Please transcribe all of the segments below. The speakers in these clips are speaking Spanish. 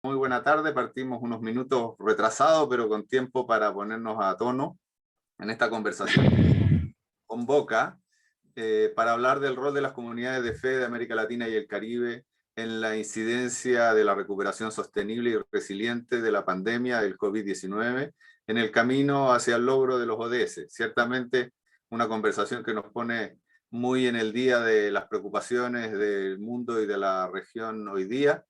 Muy buena tarde, partimos unos minutos retrasados, pero con tiempo para ponernos a tono en esta conversación que convoca para hablar del rol de las comunidades de fe de América Latina y el Caribe en la incidencia de la recuperación sostenible y resiliente de la pandemia del COVID-19 en el camino hacia el logro de los ODS. Ciertamente una conversación que nos pone muy en el día de las preocupaciones del mundo y de la región hoy día.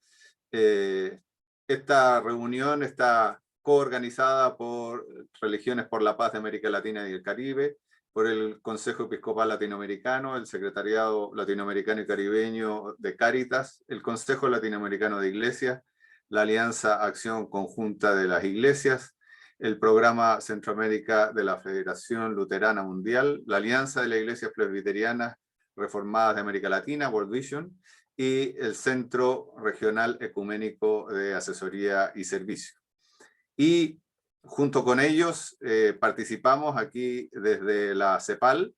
Esta reunión está coorganizada por Religiones por la Paz de América Latina y el Caribe, por el Consejo Episcopal Latinoamericano, el Secretariado Latinoamericano y Caribeño de Cáritas, el Consejo Latinoamericano de Iglesias, la Alianza Acción Conjunta de las Iglesias, el Programa Centroamérica de la Federación Luterana Mundial, la Alianza de las Iglesias Presbiterianas Reformadas de América Latina, World Vision, y el Centro Regional Ecuménico de Asesoría y Servicio. Y junto con ellos participamos aquí desde la CEPAL,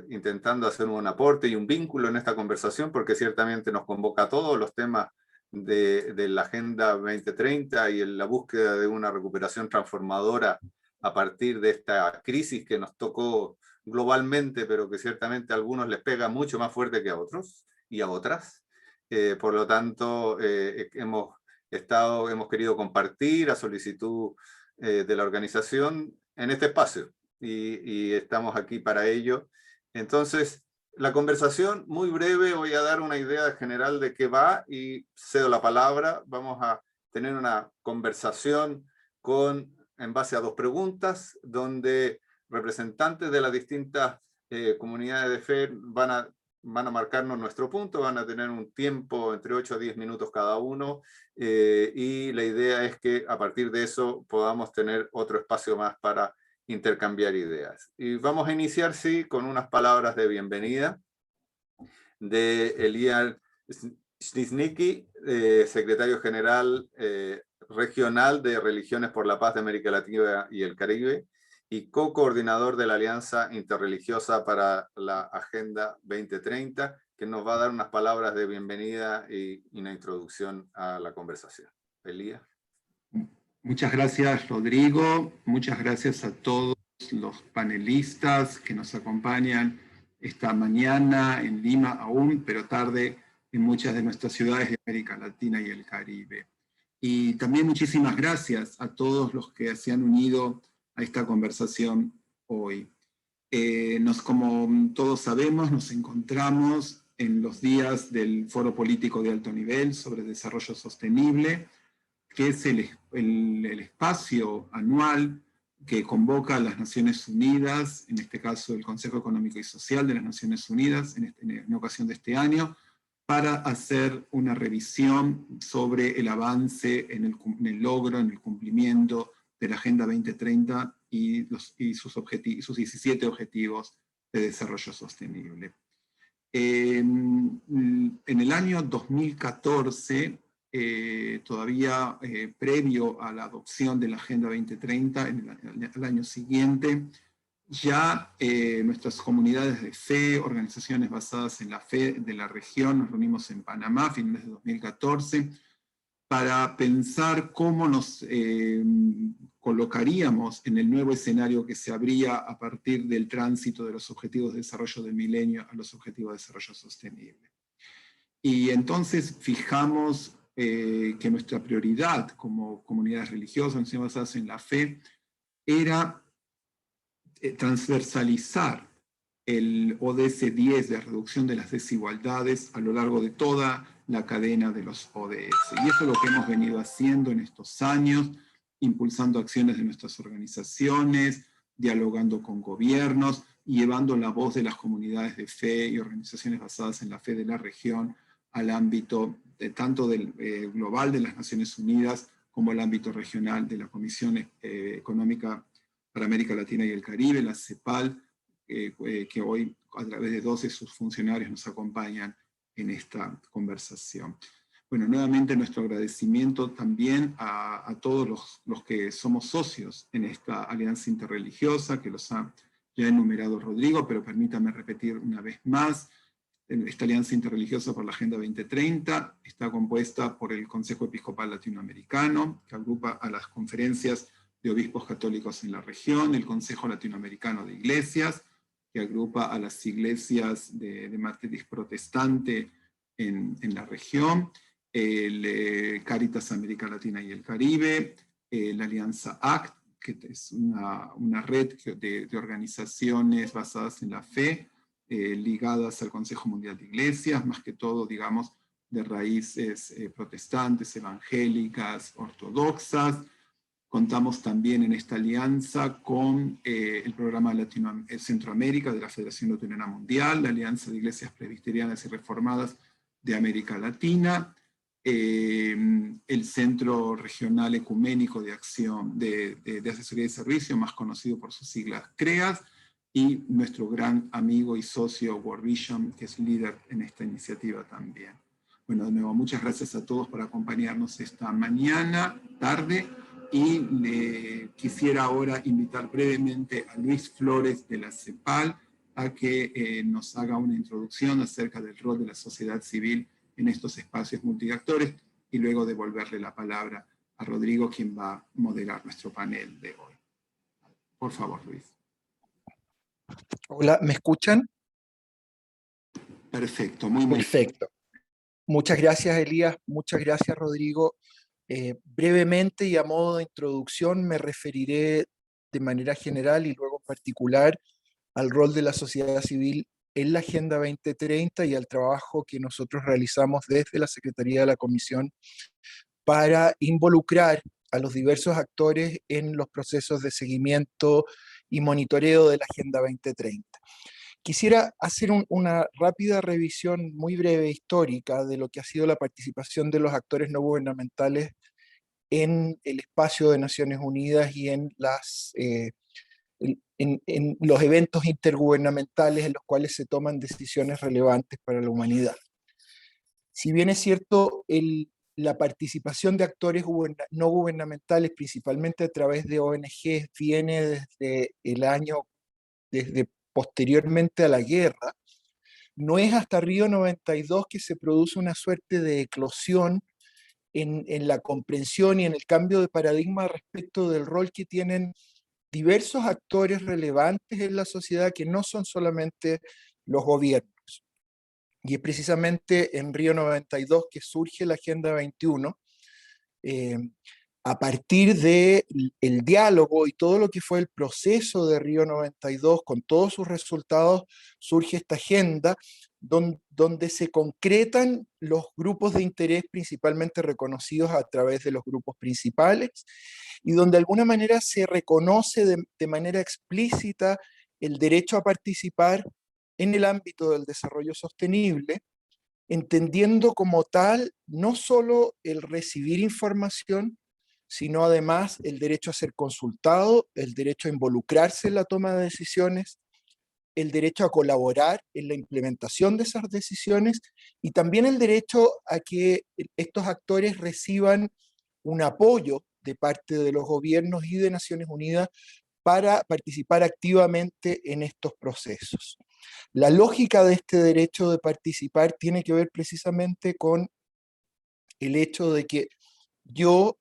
intentando hacer un aporte y un vínculo en esta conversación, porque ciertamente nos convoca a todos los temas de la Agenda 2030 y en la búsqueda de una recuperación transformadora a partir de esta crisis que nos tocó globalmente, pero que ciertamente a algunos les pega mucho más fuerte que a otros y a otras. Por lo tanto, hemos querido compartir a solicitud de la organización en este espacio y estamos aquí para ello. Entonces, la conversación muy breve, voy a dar una idea general de qué va y cedo la palabra. Vamos a tener una conversación en base a dos preguntas, donde representantes de las distintas comunidades de fe van a marcarnos nuestro punto, van a tener un tiempo entre 8 a 10 minutos cada uno, y la idea es que a partir de eso podamos tener otro espacio más para intercambiar ideas. Y vamos a iniciar, sí, con unas palabras de bienvenida de Eliar Snisnicki, secretario general regional de Religiones por la Paz de América Latina y el Caribe, y co-coordinador de la Alianza Interreligiosa para la Agenda 2030, que nos va a dar unas palabras de bienvenida y una introducción a la conversación. Elías. Muchas gracias, Rodrigo. Muchas gracias a todos los panelistas que nos acompañan esta mañana en Lima aún, pero tarde en muchas de nuestras ciudades de América Latina y el Caribe. Y también muchísimas gracias a todos los que se han unido a esta conversación hoy. Como todos sabemos, nos encontramos en los días del Foro Político de Alto Nivel sobre Desarrollo Sostenible, que es el espacio anual que convoca a las Naciones Unidas, en este caso el Consejo Económico y Social de las Naciones Unidas, en ocasión de este año, para hacer una revisión sobre el avance en el logro, en el cumplimiento de la Agenda 2030 y sus 17 objetivos de desarrollo sostenible. En el año 2014, todavía previo a la adopción de la Agenda 2030, el año siguiente, ya nuestras comunidades de fe, organizaciones basadas en la fe de la región, nos reunimos en Panamá a finales de 2014 para pensar cómo nos colocaríamos en el nuevo escenario que se abría a partir del tránsito de los objetivos de desarrollo del milenio a los objetivos de desarrollo sostenible. Y entonces fijamos que nuestra prioridad como comunidades religiosas, basadas en la fe, era transversalizar el ODS 10 de reducción de las desigualdades a lo largo de toda la cadena de los ODS. Y eso es lo que hemos venido haciendo en estos años, impulsando acciones de nuestras organizaciones, dialogando con gobiernos, y llevando la voz de las comunidades de fe y organizaciones basadas en la fe de la región al ámbito tanto del global de las Naciones Unidas como al ámbito regional de la Comisión Económica para América Latina y el Caribe, la CEPAL, que hoy a través de 12 de sus funcionarios nos acompañan en esta conversación. Bueno, nuevamente nuestro agradecimiento también a todos los que somos socios en esta alianza interreligiosa, que los ha ya enumerado Rodrigo, pero permítame repetir una vez más. esta Alianza Interreligiosa por la Agenda 2030 está compuesta por el Consejo Episcopal Latinoamericano, que agrupa a las conferencias de obispos católicos en la región, el Consejo Latinoamericano de Iglesias, que agrupa a las iglesias de matriz protestante en la región, el Cáritas América Latina y el Caribe, la Alianza ACT, que es una red de organizaciones basadas en la fe, ligadas al Consejo Mundial de Iglesias, más que todo, digamos, de raíces protestantes, evangélicas, ortodoxas. Contamos también en esta alianza con el programa Centroamérica de la Federación Luterana Mundial, la Alianza de Iglesias Presbiterianas y Reformadas de América Latina, el Centro Regional Ecuménico de Acción de Asesoría y Servicio, más conocido por sus siglas CREAS, y nuestro gran amigo y socio World Vision, que es líder en esta iniciativa también. Bueno, de nuevo, muchas gracias a todos por acompañarnos esta mañana, tarde, y quisiera ahora invitar brevemente a Luis Flores de la CEPAL a que nos haga una introducción acerca del rol de la sociedad civil en estos espacios multiactores, y luego devolverle la palabra a Rodrigo, quien va a moderar nuestro panel de hoy. Por favor, Luis. Hola, ¿me escuchan? Perfecto, muy bien. Perfecto. Muchas gracias, Elías. Muchas gracias, Rodrigo. Brevemente y a modo de introducción me referiré de manera general y luego en particular al rol de la sociedad civil en la Agenda 2030 y al trabajo que nosotros realizamos desde la Secretaría de la Comisión para involucrar a los diversos actores en los procesos de seguimiento y monitoreo de la Agenda 2030. Quisiera hacer una rápida revisión muy breve histórica de lo que ha sido la participación de los actores no gubernamentales en el espacio de Naciones Unidas y en los eventos intergubernamentales en los cuales se toman decisiones relevantes para la humanidad. Si bien es cierto, la participación de actores no gubernamentales, principalmente a través de ONGs, viene desde posteriormente a la guerra, no es hasta Río 92 que se produce una suerte de eclosión en la comprensión y en el cambio de paradigma respecto del rol que tienen diversos actores relevantes en la sociedad que no son solamente los gobiernos. Y es precisamente en Río 92 que surge la Agenda 21, a partir del diálogo y todo lo que fue el proceso de Río 92, con todos sus resultados, surge esta agenda donde se concretan los grupos de interés principalmente reconocidos a través de los grupos principales y donde de alguna manera se reconoce de manera explícita el derecho a participar en el ámbito del desarrollo sostenible, entendiendo como tal no solo el recibir información, sino además el derecho a ser consultado, el derecho a involucrarse en la toma de decisiones, el derecho a colaborar en la implementación de esas decisiones y también el derecho a que estos actores reciban un apoyo de parte de los gobiernos y de Naciones Unidas para participar activamente en estos procesos. La lógica de este derecho de participar tiene que ver precisamente con el hecho de que yo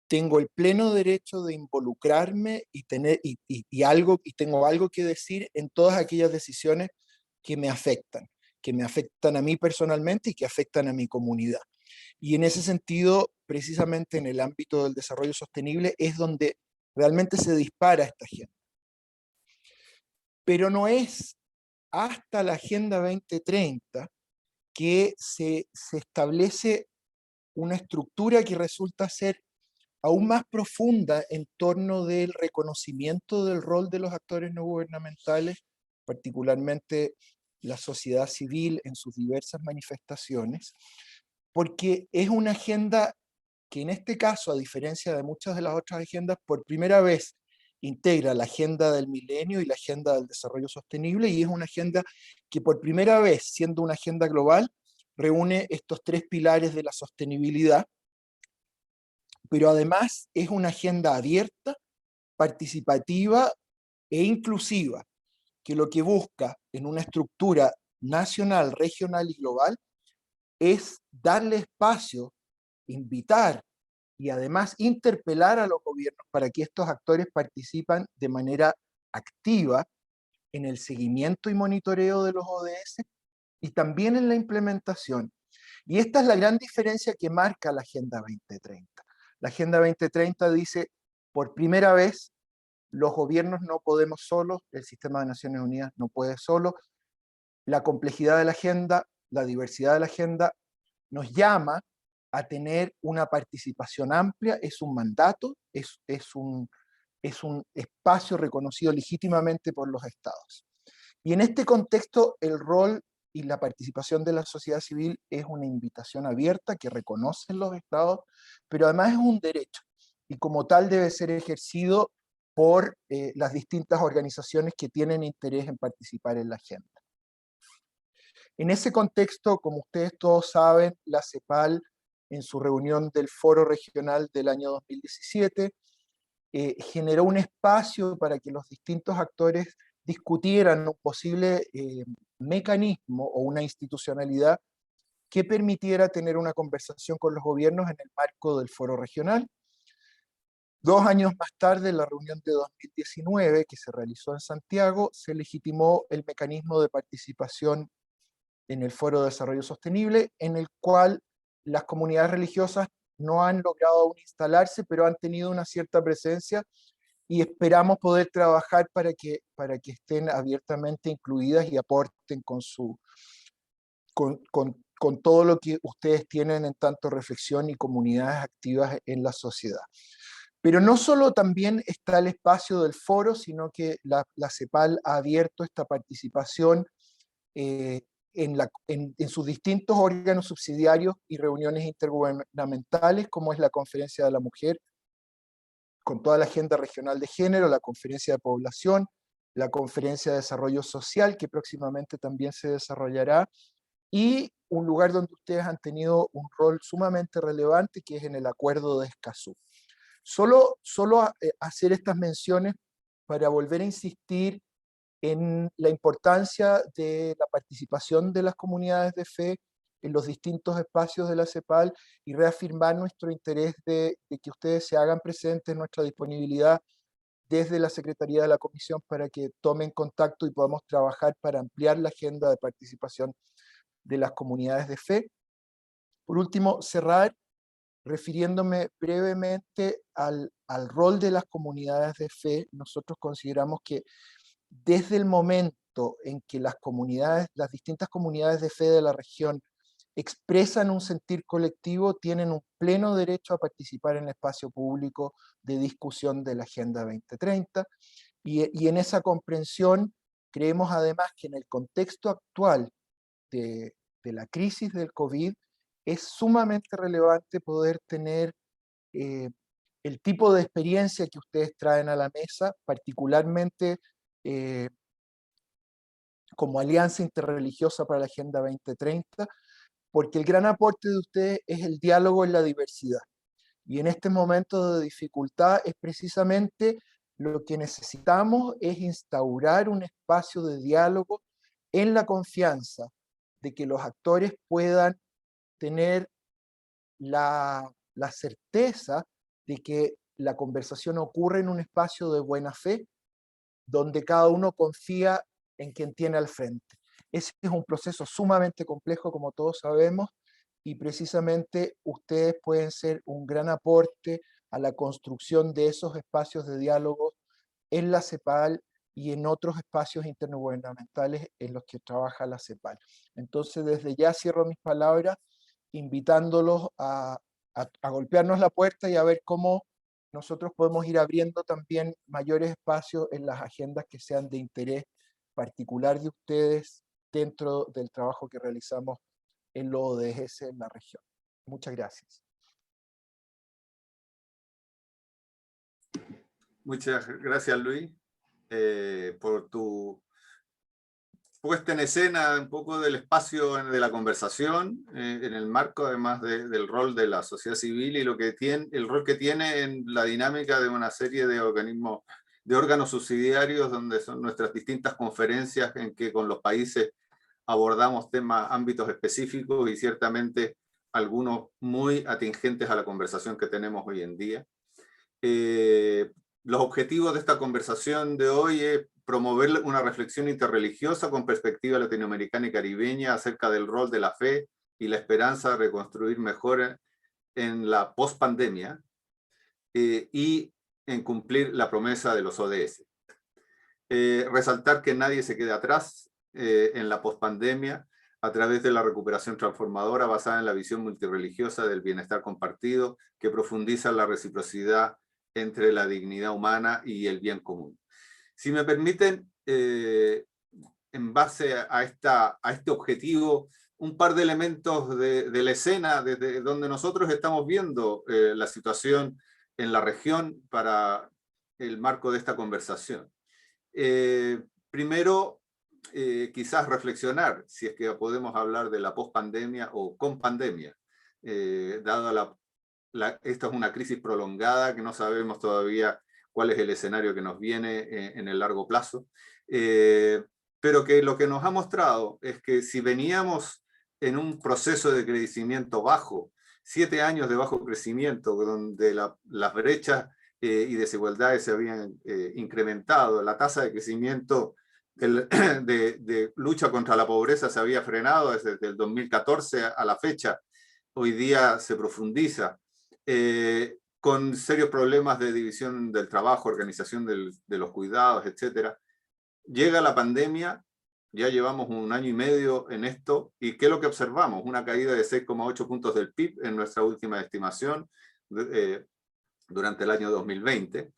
tengo el pleno derecho de involucrarme y tengo algo que decir en todas aquellas decisiones que me afectan a mí personalmente y que afectan a mi comunidad. Y en ese sentido, precisamente en el ámbito del desarrollo sostenible, es donde realmente se dispara esta agenda. Pero no es hasta la Agenda 2030 que se establece una estructura que resulta ser aún más profunda en torno del reconocimiento del rol de los actores no gubernamentales, particularmente la sociedad civil en sus diversas manifestaciones, porque es una agenda que en este caso, a diferencia de muchas de las otras agendas, por primera vez integra la agenda del milenio y la agenda del desarrollo sostenible, y es una agenda que por primera vez, siendo una agenda global, reúne estos tres pilares de la sostenibilidad, pero además es una agenda abierta, participativa e inclusiva, que lo que busca en una estructura nacional, regional y global, es darle espacio, invitar y además interpelar a los gobiernos para que estos actores participen de manera activa en el seguimiento y monitoreo de los ODS y también en la implementación. Y esta es la gran diferencia que marca la Agenda 2030. La Agenda 2030 dice, por primera vez, los gobiernos no podemos solos, el sistema de Naciones Unidas no puede solo, la complejidad de la agenda, la diversidad de la agenda, nos llama a tener una participación amplia, es un mandato, es un espacio reconocido legítimamente por los estados. Y en este contexto, el rol y la participación de la sociedad civil es una invitación abierta que reconocen los estados, pero además es un derecho, y como tal debe ser ejercido por las distintas organizaciones que tienen interés en participar en la agenda. En ese contexto, como ustedes todos saben, la CEPAL, en su reunión del Foro Regional del año 2017, generó un espacio para que los distintos actores discutieran un posible mecanismo o una institucionalidad que permitiera tener una conversación con los gobiernos en el marco del Foro Regional. 2 años más tarde, en la reunión de 2019, que se realizó en Santiago, se legitimó el mecanismo de participación en el Foro de Desarrollo Sostenible, en el cual las comunidades religiosas no han logrado aún instalarse, pero han tenido una cierta presencia y esperamos poder trabajar para que estén abiertamente incluidas y aporten con todo lo que ustedes tienen en tanto reflexión y comunidades activas en la sociedad. Pero no solo también está el espacio del foro, sino que la CEPAL ha abierto esta participación en sus distintos órganos subsidiarios y reuniones intergubernamentales, como es la Conferencia de la Mujer, con toda la agenda regional de género, la Conferencia de Población, la Conferencia de Desarrollo Social, que próximamente también se desarrollará, y un lugar donde ustedes han tenido un rol sumamente relevante, que es en el Acuerdo de Escazú. Solo hacer estas menciones para volver a insistir en la importancia de la participación de las comunidades de fe en los distintos espacios de la CEPAL y reafirmar nuestro interés de que ustedes se hagan presentes, nuestra disponibilidad desde la Secretaría de la Comisión para que tomen contacto y podamos trabajar para ampliar la agenda de participación de las comunidades de fe. Por último, cerrar refiriéndome brevemente al rol de las comunidades de fe. Nosotros consideramos que desde el momento en que las distintas comunidades de fe de la región expresan un sentir colectivo, tienen un pleno derecho a participar en el espacio público de discusión de la Agenda 2030, y en esa comprensión creemos además que en el contexto actual de la crisis del COVID es sumamente relevante poder tener el tipo de experiencia que ustedes traen a la mesa, particularmente como Alianza Interreligiosa para la Agenda 2030, porque el gran aporte de ustedes es el diálogo en la diversidad. Y en este momento de dificultad es precisamente lo que necesitamos, es instaurar un espacio de diálogo en la confianza de que los actores puedan tener la certeza de que la conversación ocurre en un espacio de buena fe, donde cada uno confía en quien tiene al frente. Ese es un proceso sumamente complejo, como todos sabemos, y precisamente ustedes pueden ser un gran aporte a la construcción de esos espacios de diálogo en la CEPAL y en otros espacios intergubernamentales en los que trabaja la CEPAL. Entonces, desde ya cierro mis palabras, invitándolos a golpearnos la puerta y a ver cómo nosotros podemos ir abriendo también mayores espacios en las agendas que sean de interés particular de ustedes dentro del trabajo que realizamos en los ODS en la región. Muchas gracias. Muchas gracias, Luis, por tu puesta en escena un poco del espacio de la conversación, en el marco además del rol de la sociedad civil y el rol que tiene en la dinámica de una serie de organismos, de órganos subsidiarios, donde son nuestras distintas conferencias en que con los países abordamos ámbitos específicos y ciertamente algunos muy atingentes a la conversación que tenemos hoy en día. Los objetivos de esta conversación de hoy es promover una reflexión interreligiosa con perspectiva latinoamericana y caribeña acerca del rol de la fe y la esperanza de reconstruir mejor en la pospandemia y en cumplir la promesa de los ODS. Resaltar que nadie se quede atrás en la pospandemia a través de la recuperación transformadora basada en la visión multirreligiosa del bienestar compartido que profundiza la reciprocidad entre la dignidad humana y el bien común. Si me permiten, en base a este objetivo, un par de elementos de la escena desde donde nosotros estamos viendo la situación en la región para el marco de esta conversación. Primero, quizás reflexionar si es que podemos hablar de la pospandemia o con pandemia, dado esta es una crisis prolongada que no sabemos todavía cuál es el escenario que nos viene en el largo plazo, pero que lo que nos ha mostrado es que si veníamos en un proceso de crecimiento bajo, 7 años de bajo crecimiento, donde las brechas y desigualdades se habían incrementado, la tasa de crecimiento de lucha contra la pobreza se había frenado desde el 2014 a la fecha, hoy día se profundiza, con serios problemas de división del trabajo, organización de los cuidados, etc. Llega la pandemia, ya llevamos 1 año y medio en esto, y ¿qué es lo que observamos? Una caída de 6,8 puntos del PIB en nuestra última estimación durante el año 2020,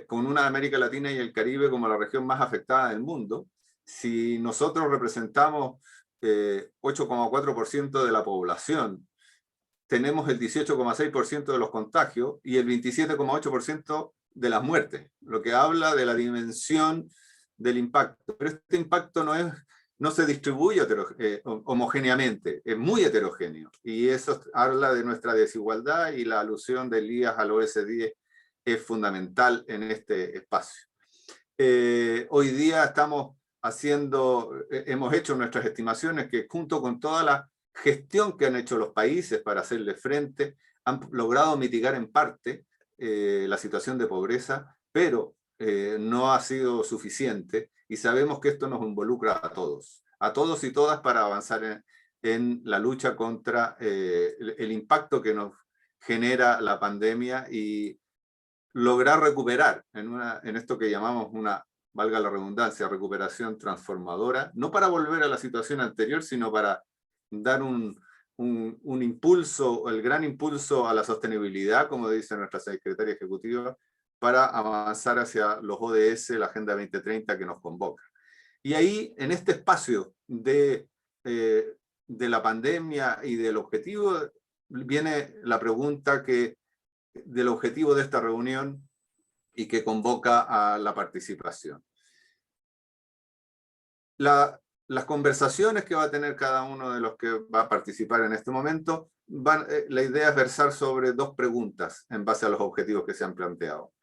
con una América Latina y el Caribe como la región más afectada del mundo. Si nosotros representamos 8,4% de la población, tenemos el 18,6% de los contagios y el 27,8% de las muertes, lo que habla de la dimensión del impacto. Pero este impacto no se distribuye homogéneamente, es muy heterogéneo. Y eso habla de nuestra desigualdad, y la alusión de Elías al OS10 es fundamental en este espacio. Hoy día hemos hecho nuestras estimaciones que junto con toda la gestión que han hecho los países para hacerle frente, han logrado mitigar en parte la situación de pobreza, pero no ha sido suficiente, y sabemos que esto nos involucra a todos y todas, para avanzar en la lucha contra el impacto que nos genera la pandemia y lograr recuperar en esto que llamamos valga la redundancia, recuperación transformadora, no para volver a la situación anterior, sino para dar un impulso, el gran impulso a la sostenibilidad, como dice nuestra secretaria ejecutiva, para avanzar hacia los ODS, la Agenda 2030 que nos convoca. Y ahí, en este espacio de la pandemia y del objetivo, viene la pregunta del objetivo de esta reunión y que convoca a la participación. Las conversaciones que va a tener cada uno de los que va a participar en este momento, la idea es versar sobre 2 preguntas en base a los objetivos que se han planteado.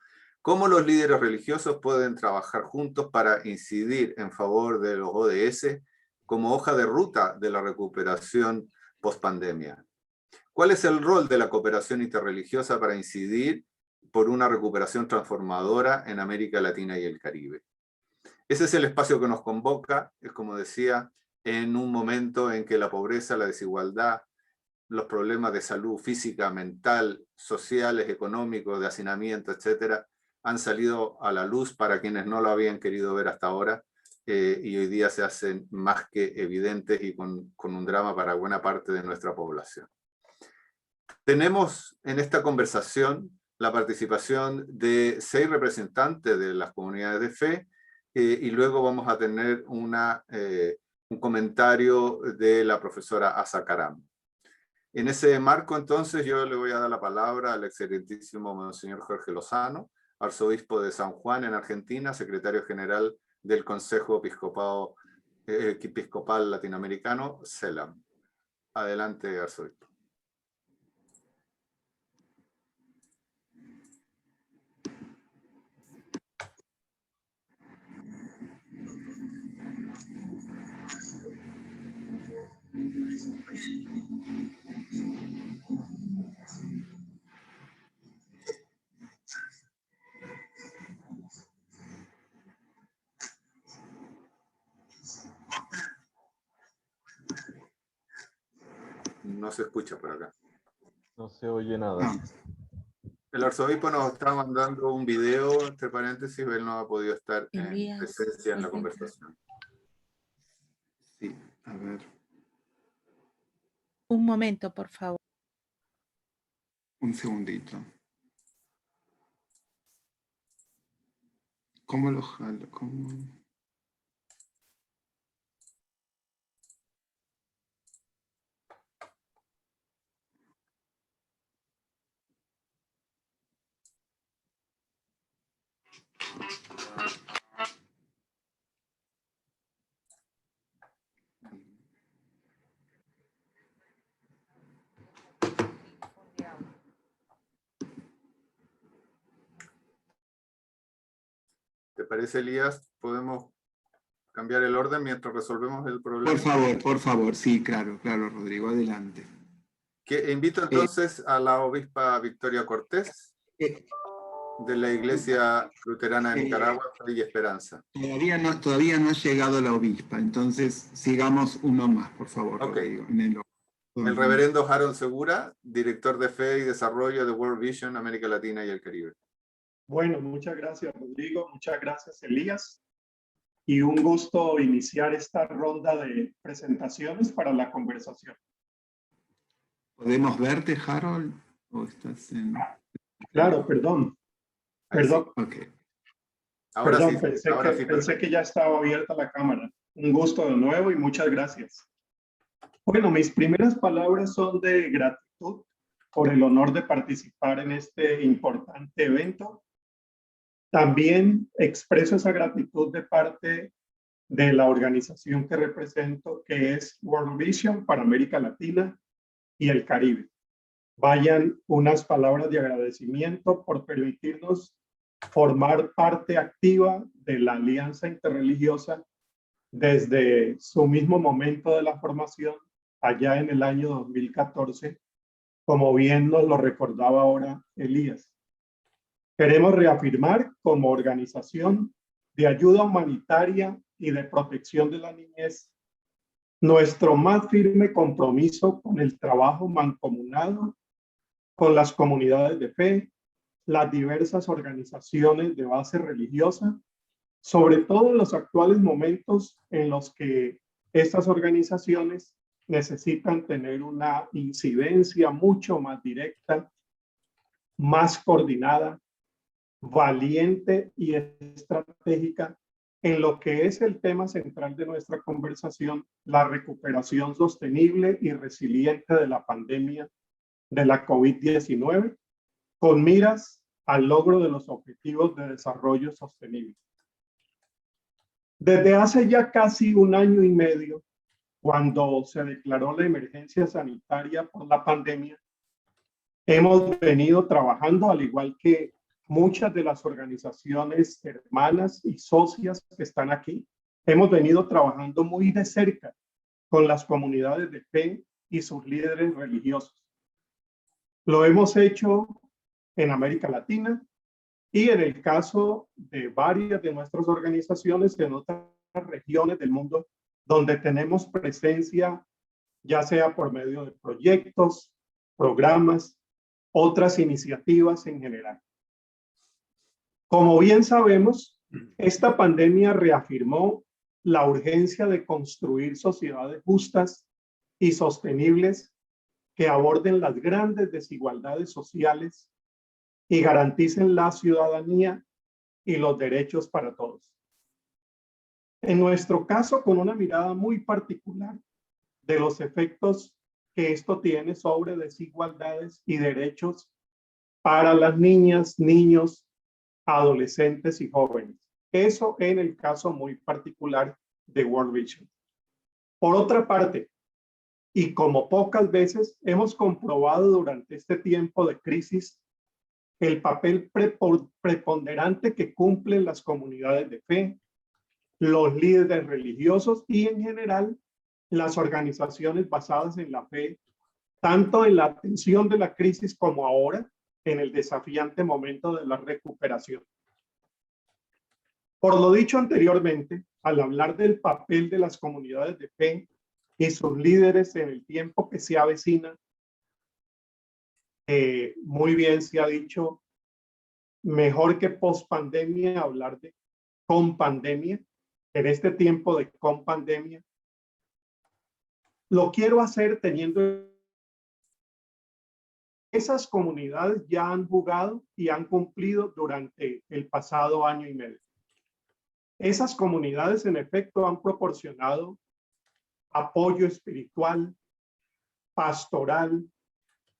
¿Cómo los líderes religiosos pueden trabajar juntos para incidir en favor de los ODS como hoja de ruta de la recuperación post-pandemia? ¿Cuál es el rol de la cooperación interreligiosa para incidir por una recuperación transformadora en América Latina y el Caribe? Ese es el espacio que nos convoca, es como decía, en un momento en que la pobreza, la desigualdad, los problemas de salud física, mental, sociales, económicos, de hacinamiento, etcétera, han salido a la luz para quienes no lo habían querido ver hasta ahora, y hoy día se hacen más que evidentes y con un drama para buena parte de nuestra población. Tenemos en esta conversación la participación de 6 representantes de las comunidades de fe, y luego vamos a tener un comentario de la profesora Asa Karam. En ese marco, entonces, yo le voy a dar la palabra al excelentísimo Monseñor Jorge Lozano, arzobispo de San Juan en Argentina, secretario general del Consejo Episcopal Latinoamericano, CELAM. Adelante, arzobispo. no se escucha por acá. No se oye nada. Ah, El arzobispo nos está mandando un video, entre paréntesis, él no ha podido estar en Elías, presencia en la es conversación. sí, a ver, un momento, por favor. un segundito. ¿Cómo lo jalo? ¿Cómo? ¿Te parece, Elías? ¿Podemos cambiar el orden mientras resolvemos el problema? Por favor, sí, claro, Rodrigo, adelante. Invito entonces a la obispa Victoria Cortés, Eh, de la Iglesia Luterana de Nicaragua, Fe y Esperanza. Todavía no ha llegado la obispa, entonces sigamos uno más, por favor, Ok. Rodrigo. El reverendo Harold Segura, director de Fe y Desarrollo de World Vision, América Latina y el Caribe. Bueno, muchas gracias, Rodrigo. Muchas gracias, Elías. Y un gusto iniciar esta ronda de presentaciones para la conversación. ¿Podemos verte, Harold? ¿O estás en...? Claro, perdón. Ahí sí. Perdón, Ok. Ahora perdón, sí, pensé, ahora que, sí, pensé perfecto. que ya estaba abierta la cámara. Un gusto de nuevo y muchas gracias. Bueno, mis primeras palabras son de gratitud por el honor de participar en este importante evento. También expreso esa gratitud de parte de la organización que represento, que es World Vision para América Latina y el Caribe. Vayan unas palabras de agradecimiento por permitirnos formar parte activa de la alianza interreligiosa desde su mismo momento de la formación, allá en el año 2014, como bien nos lo recordaba ahora Elías. Queremos reafirmar como organización de ayuda humanitaria y de protección de la niñez nuestro más firme compromiso con el trabajo mancomunado con las comunidades de fe, las diversas organizaciones de base religiosa, sobre todo en los actuales momentos en los que estas organizaciones necesitan tener una incidencia mucho más directa, más coordinada, valiente y estratégica en lo que es el tema central de nuestra conversación, la recuperación sostenible y resiliente de la pandemia de la COVID-19, con miras al logro de los objetivos de desarrollo sostenible. Desde hace ya casi un año y medio, cuando se declaró la emergencia sanitaria por la pandemia, hemos venido trabajando, al igual que muchas de las organizaciones hermanas y socias que están aquí, hemos venido trabajando muy de cerca con las comunidades de fe y sus líderes religiosos. Lo hemos hecho en América Latina y en el caso de varias de nuestras organizaciones en otras regiones del mundo donde tenemos presencia, ya sea por medio de proyectos, programas, otras iniciativas en general. Como bien sabemos, esta pandemia reafirmó la urgencia de construir sociedades justas y sostenibles que aborden las grandes desigualdades sociales y garanticen la ciudadanía y los derechos para todos. En nuestro caso, con una mirada muy particular de los efectos que esto tiene sobre desigualdades y derechos para las niñas, niños, adolescentes y jóvenes. Eso en el caso muy particular de World Vision. Por otra parte, y como pocas veces, hemos comprobado durante este tiempo de crisis el papel preponderante que cumplen las comunidades de fe, los líderes religiosos y en general las organizaciones basadas en la fe, tanto en la atención de la crisis como ahora en el desafiante momento de la recuperación. Por lo dicho anteriormente, al hablar del papel de las comunidades de fe y sus líderes en el tiempo que se avecina. Muy bien se ha dicho, mejor que post pandemia hablar de con pandemia. En este tiempo de con pandemia, lo quiero hacer teniendo esas comunidades ya han jugado y han cumplido durante el pasado año y medio. Esas comunidades, en efecto, han proporcionado apoyo espiritual, pastoral,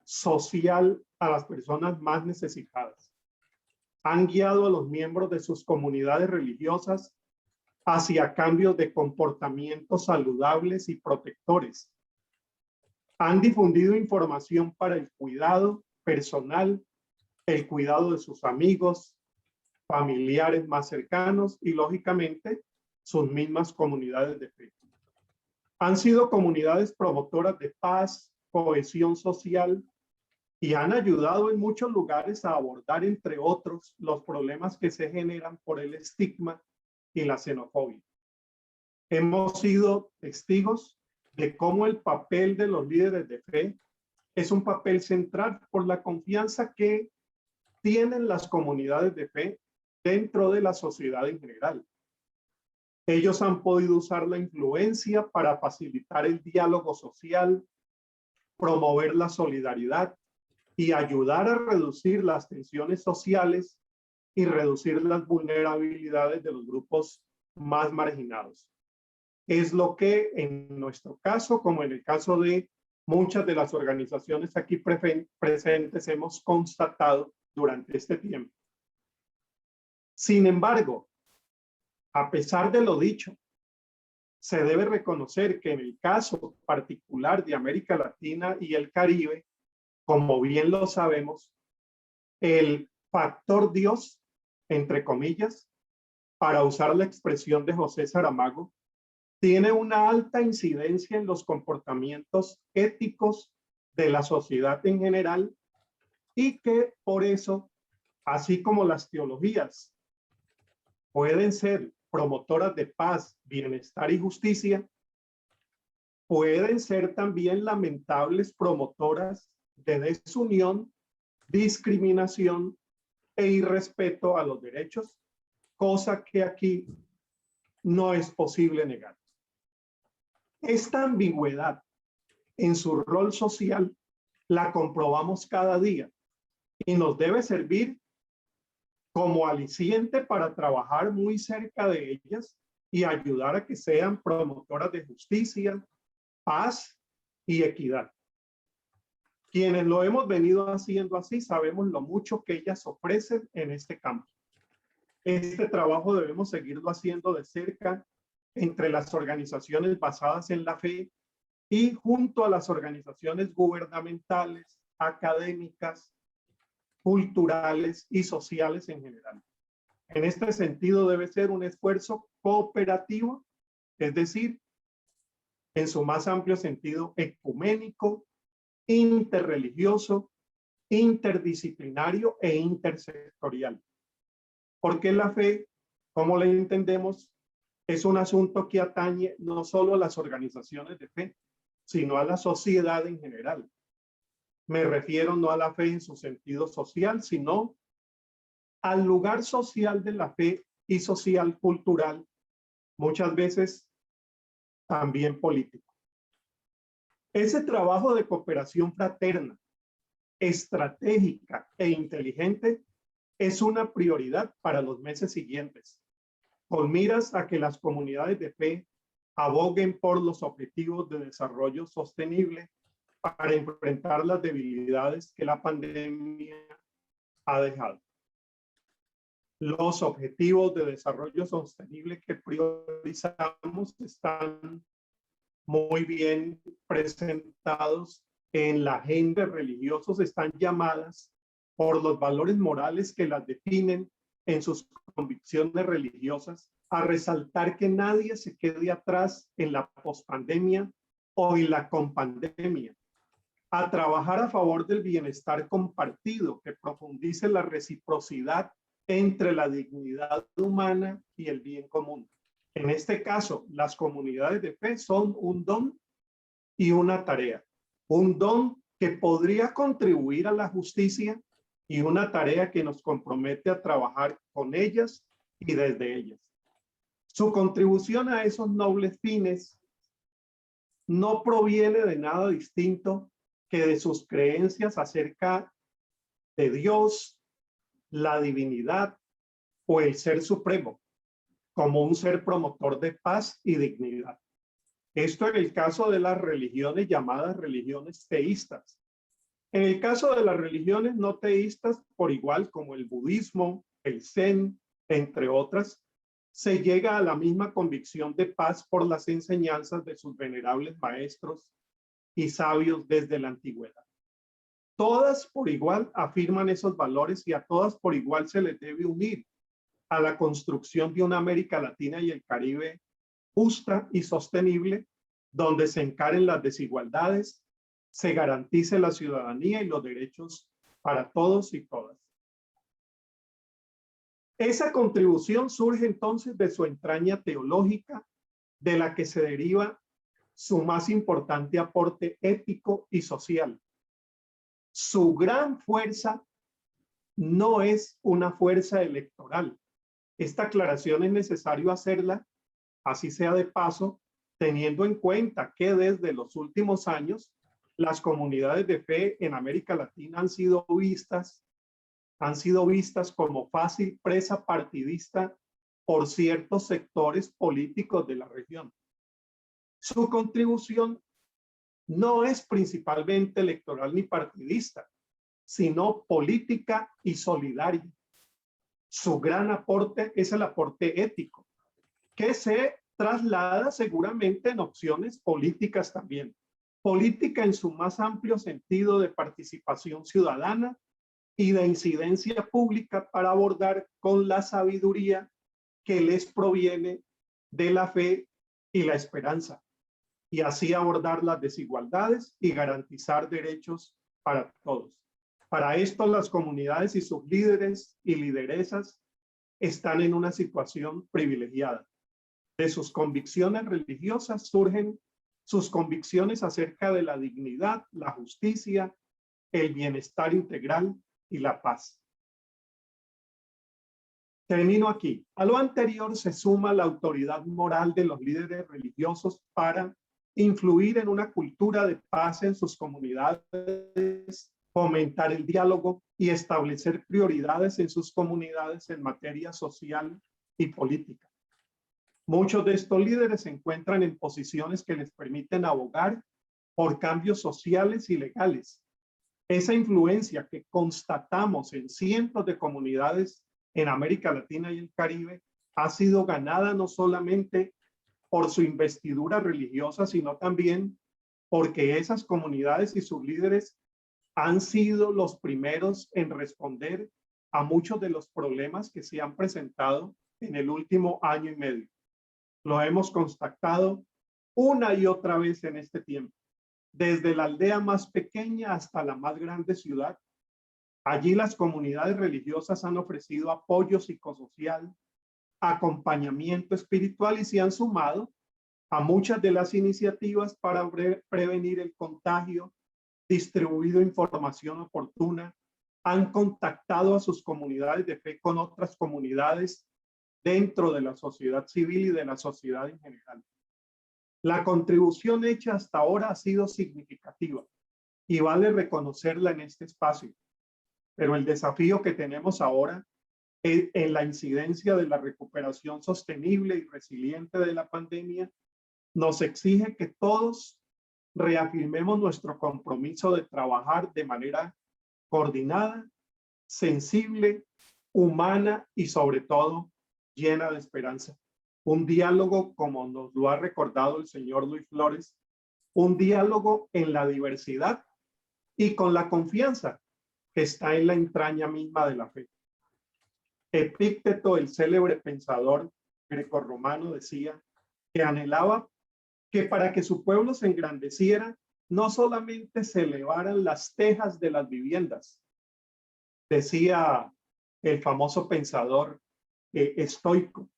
social a las personas más necesitadas. Han guiado a los miembros de sus comunidades religiosas hacia cambios de comportamientos saludables y protectores. Han difundido información para el cuidado personal, el cuidado de sus amigos, familiares más cercanos y, lógicamente, sus mismas comunidades de fe. Han sido comunidades promotoras de paz, cohesión social y han ayudado en muchos lugares a abordar, entre otros, los problemas que se generan por el estigma y la xenofobia. Hemos sido testigos de cómo el papel de los líderes de fe es un papel central por la confianza que tienen las comunidades de fe dentro de la sociedad en general. Ellos han podido usar la influencia para facilitar el diálogo social, promover la solidaridad y ayudar a reducir las tensiones sociales y reducir las vulnerabilidades de los grupos más marginados. Es lo que en nuestro caso, como en el caso de muchas de las organizaciones aquí presentes, hemos constatado durante este tiempo. Sin embargo, a pesar de lo dicho, se debe reconocer que en el caso particular de América Latina y el Caribe, como bien lo sabemos, el factor Dios, entre comillas, para usar la expresión de José Saramago, tiene una alta incidencia en los comportamientos éticos de la sociedad en general y que por eso, así como las teologías pueden ser promotoras de paz, bienestar y justicia, pueden ser también lamentables promotoras de desunión, discriminación e irrespeto a los derechos, cosa que aquí no es posible negar. Esta ambigüedad en su rol social la comprobamos cada día y nos debe servir como aliciente para trabajar muy cerca de ellas y ayudar a que sean promotoras de justicia, paz y equidad. Quienes lo hemos venido haciendo así sabemos lo mucho que ellas ofrecen en este campo. Este trabajo debemos seguirlo haciendo de cerca entre las organizaciones basadas en la fe y junto a las organizaciones gubernamentales, académicas, culturales y sociales en general. En este sentido debe ser un esfuerzo cooperativo, es decir, en su más amplio sentido ecuménico, interreligioso, interdisciplinario e intersectorial. Porque la fe, como la entendemos, es un asunto que atañe no solo a las organizaciones de fe, sino a la sociedad en general. Me refiero no a la fe en su sentido social, sino al lugar social de la fe y social cultural, muchas veces también político. Ese trabajo de cooperación fraterna, estratégica e inteligente es una prioridad para los meses siguientes, con miras a que las comunidades de fe aboguen por los objetivos de desarrollo sostenible para enfrentar las debilidades que la pandemia ha dejado. Los objetivos de desarrollo sostenible que priorizamos están muy bien presentados en la agenda. Religiosos están llamadas por los valores morales que las definen en sus convicciones religiosas a resaltar que nadie se quede atrás en la pospandemia o en la compandemia, a trabajar a favor del bienestar compartido que profundice la reciprocidad entre la dignidad humana y el bien común. En este caso, las comunidades de fe son un don y una tarea, un don que podría contribuir a la justicia y una tarea que nos compromete a trabajar con ellas y desde ellas. Su contribución a esos nobles fines no proviene de nada distinto que de sus creencias acerca de Dios, la divinidad o el ser supremo, como un ser promotor de paz y dignidad. Esto en el caso de las religiones llamadas religiones teístas. En el caso de las religiones no teístas, por igual como el budismo, el zen, entre otras, se llega a la misma convicción de paz por las enseñanzas de sus venerables maestros y sabios desde la antigüedad. Todas por igual afirman esos valores y a todas por igual se les debe unir a la construcción de una América Latina y el Caribe justa y sostenible, donde se encaren las desigualdades, se garantice la ciudadanía y los derechos para todos y todas. Esa contribución surge entonces de su entraña teológica, de la que se deriva su más importante aporte ético y social. Su gran fuerza no es una fuerza electoral. Esta aclaración es necesario hacerla, así sea de paso, teniendo en cuenta que desde los últimos años las comunidades de fe en América Latina han sido vistas como fácil presa partidista por ciertos sectores políticos de la región. Su contribución no es principalmente electoral ni partidista, sino política y solidaria. Su gran aporte es el aporte ético, que se traslada seguramente en opciones políticas también. Política en su más amplio sentido de participación ciudadana y de incidencia pública para abordar con la sabiduría que les proviene de la fe y la esperanza, y así abordar las desigualdades y garantizar derechos para todos. Para esto, las comunidades y sus líderes y lideresas están en una situación privilegiada. De sus convicciones religiosas surgen sus convicciones acerca de la dignidad, la justicia, el bienestar integral y la paz. Termino aquí. A lo anterior se suma la autoridad moral de los líderes religiosos para influir en una cultura de paz en sus comunidades, fomentar el diálogo y establecer prioridades en sus comunidades en materia social y política. Muchos de estos líderes se encuentran en posiciones que les permiten abogar por cambios sociales y legales. Esa influencia que constatamos en cientos de comunidades en América Latina y el Caribe ha sido ganada no solamente por su investidura religiosa, sino también porque esas comunidades y sus líderes han sido los primeros en responder a muchos de los problemas que se han presentado en el último año y medio. Lo hemos constatado una y otra vez en este tiempo, desde la aldea más pequeña hasta la más grande ciudad. Allí las comunidades religiosas han ofrecido apoyo psicosocial, acompañamiento espiritual y se han sumado a muchas de las iniciativas para prevenir el contagio, distribuido información oportuna, han contactado a sus comunidades de fe con otras comunidades dentro de la sociedad civil y de la sociedad en general. La contribución hecha hasta ahora ha sido significativa y vale reconocerla en este espacio. Pero el desafío que tenemos ahora en la incidencia de la recuperación sostenible y resiliente de la pandemia nos exige que todos reafirmemos nuestro compromiso de trabajar de manera coordinada, sensible, humana y sobre todo llena de esperanza. Un diálogo, como nos lo ha recordado el señor Luis Flores, un diálogo en la diversidad y con la confianza que está en la entraña misma de la fe. Epícteto, el célebre pensador grecorromano, decía que anhelaba que para que su pueblo se engrandeciera, no solamente se elevaran las tejas de las viviendas, decía el famoso pensador estoico,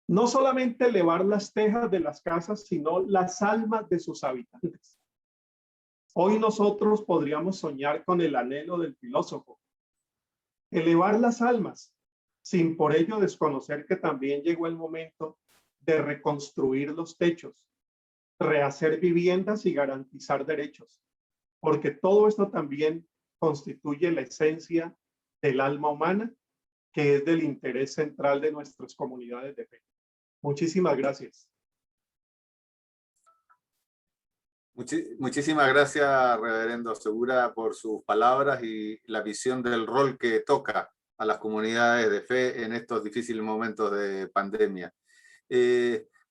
no solamente elevar las tejas de las casas, sino las almas de sus habitantes. Hoy nosotros podríamos soñar con el anhelo del filósofo, elevar las almas, sin por ello desconocer que también llegó el momento de reconstruir los techos, rehacer viviendas y garantizar derechos, porque todo esto también constituye la esencia del alma humana, que es del interés central de nuestras comunidades de fe. Muchísimas gracias. Muchísimas gracias, reverendo Segura, por sus palabras y la visión del rol que toca a las comunidades de fe en estos difíciles momentos de pandemia.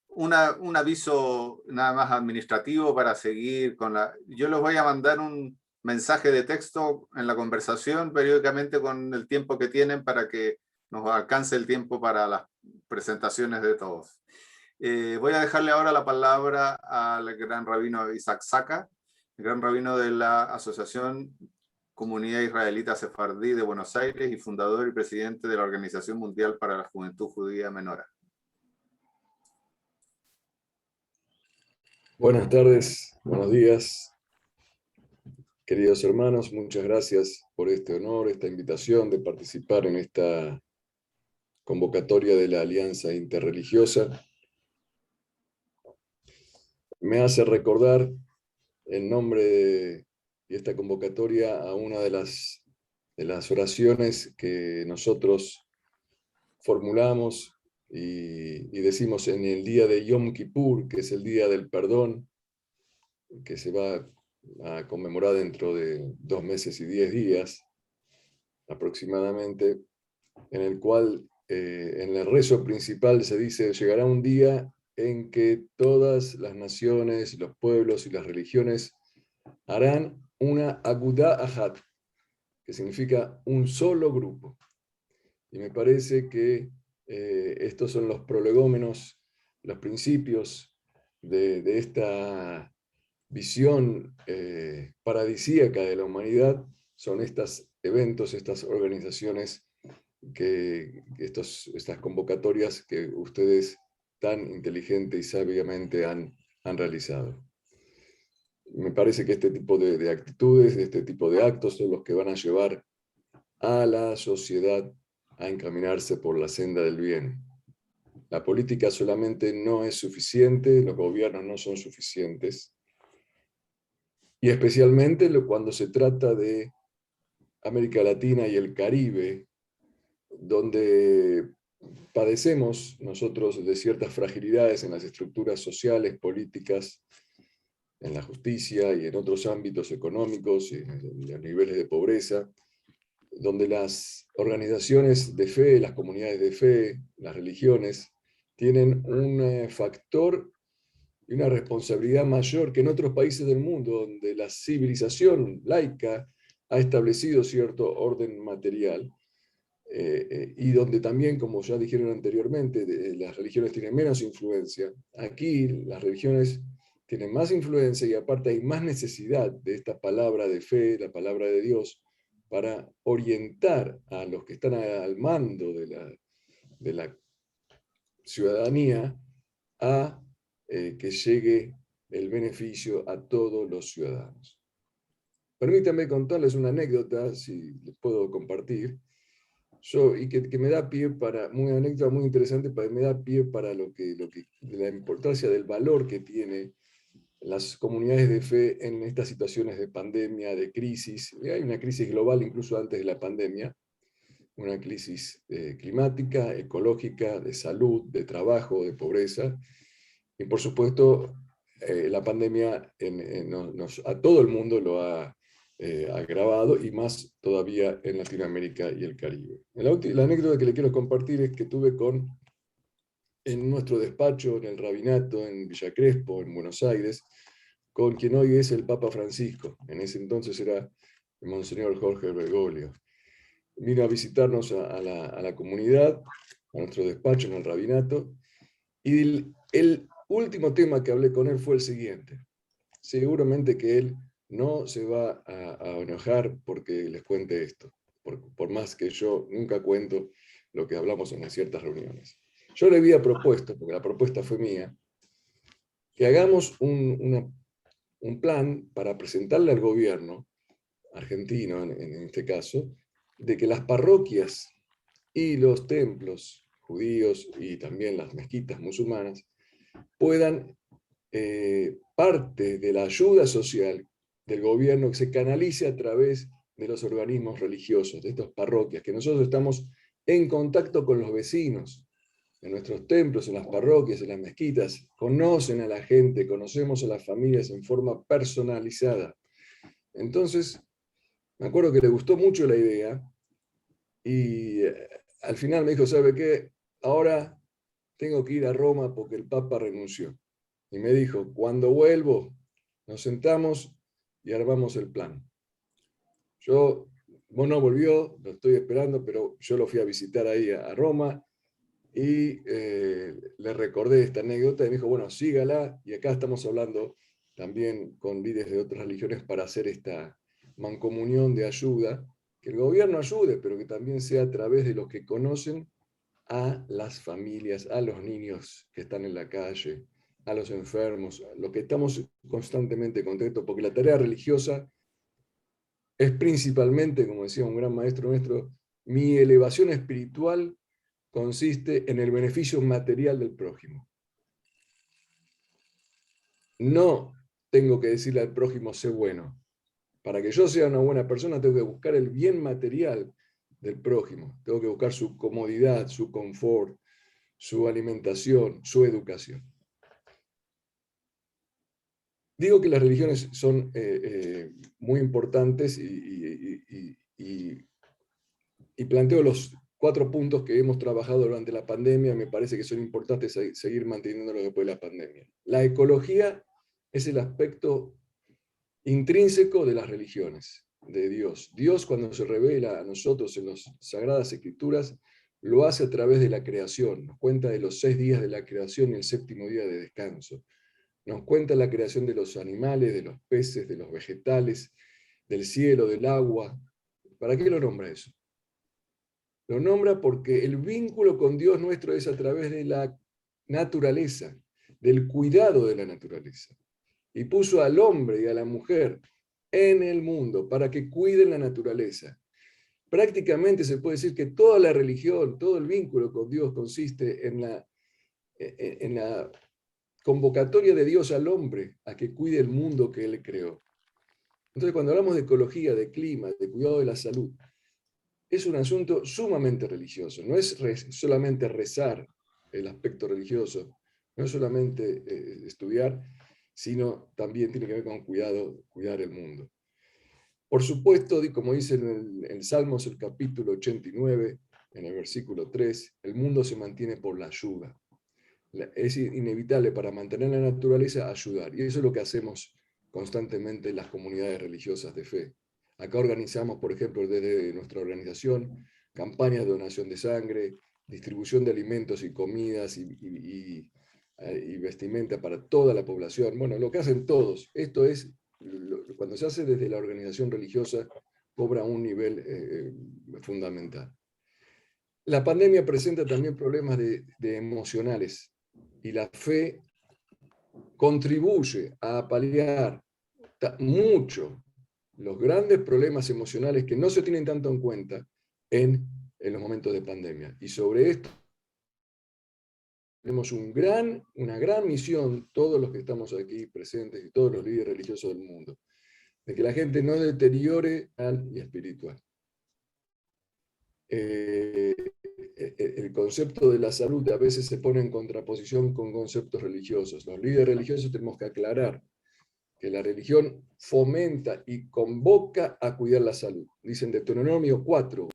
Un aviso nada más administrativo para seguir con la... Yo les voy a mandar un mensaje de texto en la conversación periódicamente con el tiempo que tienen para que nos alcance el tiempo para las presentaciones de todos. Voy a dejarle ahora la palabra al gran rabino Isaac Saka, el gran rabino de la Asociación Comunidad Israelita Sefardí de Buenos Aires y fundador y presidente de la Organización Mundial para la Juventud Judía Menora. Buenas tardes, buenos días, queridos hermanos, muchas gracias por este honor, esta invitación de participar en esta convocatoria de la Alianza Interreligiosa. Me hace recordar el nombre de esta convocatoria a una de las oraciones que nosotros formulamos y decimos en el día de Yom Kippur, que es el día del perdón, que se va a conmemorar dentro de 2 meses y 10 días aproximadamente, en el cual en el rezo principal se dice: llegará un día en que todas las naciones, los pueblos y las religiones harán una Agudá Ahat, que significa un solo grupo. Y me parece que estos son los prolegómenos, los principios de esta visión paradisíaca de la humanidad, son estos eventos, estas organizaciones, estas convocatorias que ustedes tan inteligente y sabiamente han realizado. Me parece que este tipo de actitudes, este tipo de actos son los que van a llevar a la sociedad a encaminarse por la senda del bien. La política solamente no es suficiente, los gobiernos no son suficientes, y especialmente cuando se trata de América Latina y el Caribe, donde padecemos nosotros de ciertas fragilidades en las estructuras sociales, políticas, en la justicia y en otros ámbitos económicos y en los niveles de pobreza, donde las organizaciones de fe, las comunidades de fe, las religiones, tienen un factor y una responsabilidad mayor que en otros países del mundo, donde la civilización laica ha establecido cierto orden material, y donde también, como ya dijeron anteriormente, las religiones tienen menos influencia. Aquí las religiones tienen más influencia y aparte hay más necesidad de esta palabra de fe, la palabra de Dios, para orientar a los que están al mando de la ciudadanía a que llegue el beneficio a todos los ciudadanos. Permítanme contarles una anécdota, si les puedo compartir, y que me da pie para, una anécdota muy interesante, me da pie para la importancia del valor que tiene las comunidades de fe en estas situaciones de pandemia, de crisis. Hay una crisis global incluso antes de la pandemia, una crisis climática, ecológica, de salud, de trabajo, de pobreza, y por supuesto la pandemia a todo el mundo lo ha agravado, y más todavía en Latinoamérica y el Caribe. La anécdota que le quiero compartir es que tuve en nuestro despacho, en el rabinato, en Villa Crespo, en Buenos Aires, con quien hoy es el Papa Francisco. En ese entonces era el Monseñor Jorge Bergoglio. Vino a visitarnos a la comunidad, a nuestro despacho en el rabinato, y el último tema que hablé con él fue el siguiente. Seguramente que él no se va a enojar porque les cuente esto, por más que yo nunca cuento lo que hablamos en ciertas reuniones. Yo le había propuesto, porque la propuesta fue mía, que hagamos una un plan para presentarle al gobierno argentino, en este caso, de que las parroquias y los templos judíos y también las mezquitas musulmanas puedan, parte de la ayuda social del gobierno, que se canalice a través de los organismos religiosos, de estas parroquias, que nosotros estamos en contacto con los vecinos, en nuestros templos, en las parroquias, en las mezquitas, conocen a la gente, conocemos a las familias en forma personalizada. Entonces, me acuerdo que le gustó mucho la idea y al final me dijo, ¿sabe qué? Ahora tengo que ir a Roma porque el Papa renunció. Y me dijo, cuando vuelvo, nos sentamos y armamos el plan. Vos no volvió, lo estoy esperando, pero yo lo fui a visitar ahí a Roma y le recordé esta anécdota y me dijo, bueno, sígala, y acá estamos hablando también con líderes de otras religiones para hacer esta mancomunión de ayuda, que el gobierno ayude, pero que también sea a través de los que conocen a las familias, a los niños que están en la calle, a los enfermos, a los que estamos constantemente contentos, porque la tarea religiosa es principalmente, como decía un gran maestro nuestro, mi elevación espiritual consiste en el beneficio material del prójimo. No tengo que decirle al prójimo, sé bueno. Para que yo sea una buena persona, tengo que buscar el bien material del prójimo. Tengo que buscar su comodidad, su confort, su alimentación, su educación. Digo que las religiones son muy importantes y planteo los 4 puntos que hemos trabajado durante la pandemia. Me parece que son importantes seguir manteniéndolos después de la pandemia. La ecología es el aspecto intrínseco de las religiones, de Dios. Dios, cuando se revela a nosotros en las Sagradas Escrituras, lo hace a través de la creación. Nos cuenta de los 6 días de la creación y el 7º día de descanso. Nos cuenta la creación de los animales, de los peces, de los vegetales, del cielo, del agua. ¿Para qué lo nombra eso? Lo nombra porque el vínculo con Dios nuestro es a través de la naturaleza, del cuidado de la naturaleza. Y puso al hombre y a la mujer en el mundo para que cuiden la naturaleza. Prácticamente se puede decir que toda la religión, todo el vínculo con Dios consiste en la convocatoria de Dios al hombre a que cuide el mundo que Él creó. Entonces, cuando hablamos de ecología, de clima, de cuidado de la salud, es un asunto sumamente religioso. No es solamente rezar el aspecto religioso, no es solamente estudiar, sino también tiene que ver con cuidar el mundo. Por supuesto, como dice en Salmos, el capítulo 89, en el versículo 3, el mundo se mantiene por la ayuda. Es inevitable para mantener la naturaleza ayudar, y eso es lo que hacemos constantemente en las comunidades religiosas de fe. Acá organizamos, por ejemplo, desde nuestra organización, campañas de donación de sangre, distribución de alimentos y comidas y vestimenta para toda la población. Bueno, lo que hacen todos. Esto es, cuando se hace desde la organización religiosa, cobra un nivel fundamental. La pandemia presenta también problemas de emocionales, y la fe contribuye a paliar mucho los grandes problemas emocionales que no se tienen tanto en cuenta en los momentos de pandemia. Y sobre esto tenemos una gran misión, todos los que estamos aquí presentes y todos los líderes religiosos del mundo, de que la gente no deteriore mental y espiritual. El concepto de la salud a veces se pone en contraposición con conceptos religiosos. Los líderes religiosos tenemos que aclarar que la religión fomenta y convoca a cuidar la salud. Dicen Deuteronomio 4,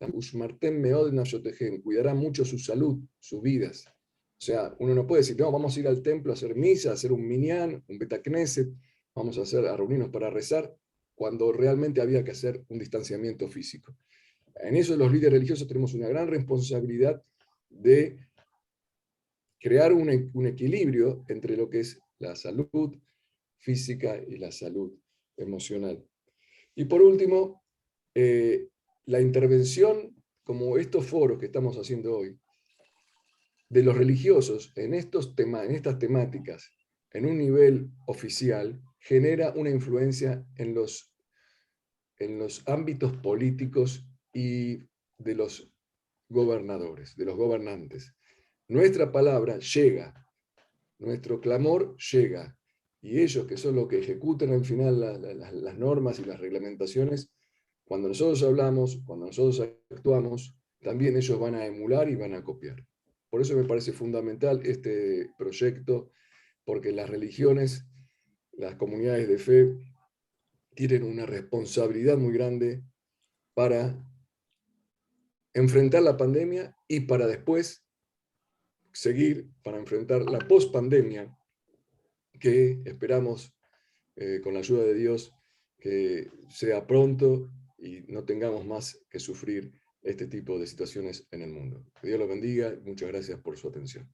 cuidará mucho su salud, sus vidas. O sea, uno no puede decir, no, vamos a ir al templo a hacer misa, a hacer un minyan, un betacneset, vamos a reunirnos para rezar, cuando realmente había que hacer un distanciamiento físico. En eso los líderes religiosos tenemos una gran responsabilidad de crear un equilibrio entre lo que es la salud física y la salud emocional. Y por último, la intervención, como estos foros que estamos haciendo hoy, de los religiosos en estas temáticas, en un nivel oficial, genera una influencia en los ámbitos políticos y de los gobernadores, de los gobernantes. Nuestra palabra llega, nuestro clamor llega, y ellos, que son los que ejecutan al final las normas y las reglamentaciones, cuando nosotros hablamos, cuando nosotros actuamos, también ellos van a emular y van a copiar. Por eso me parece fundamental este proyecto, porque las religiones, las comunidades de fe, tienen una responsabilidad muy grande para enfrentar la pandemia y para después seguir, para enfrentar la pospandemia, que esperamos, con la ayuda de Dios, que sea pronto y no tengamos más que sufrir este tipo de situaciones en el mundo. Que Dios los bendiga. Muchas gracias por su atención.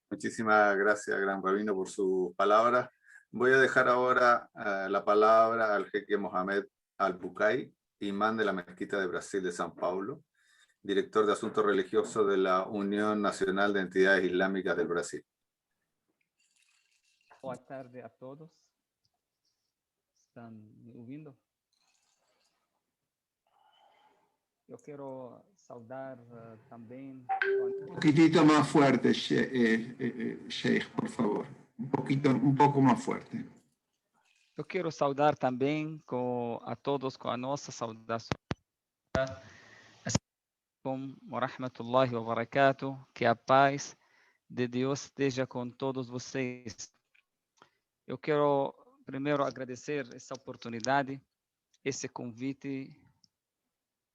Muchísimas gracias, Gran Rabino, por sus palabras. Voy a dejar ahora la palabra al jeque Mohamed Al-Bukai, imán de la Mezquita de Brasil de São Paulo, director de Asuntos Religiosos de la Unión Nacional de Entidades Islámicas del Brasil. Boa tarde a todos. ¿Están me ouvindo? Eu quero saudar também. Un poquitito más fuerte, Sheikh, por favor. Un poco más fuerte. Eu quero saudar também a todos com a nossa saudação. Assalamu wa rahmatullahi wa barakatuh. Que a paz de Deus esteja com todos vocês. Eu quero primeiro agradecer essa oportunidade, esse convite,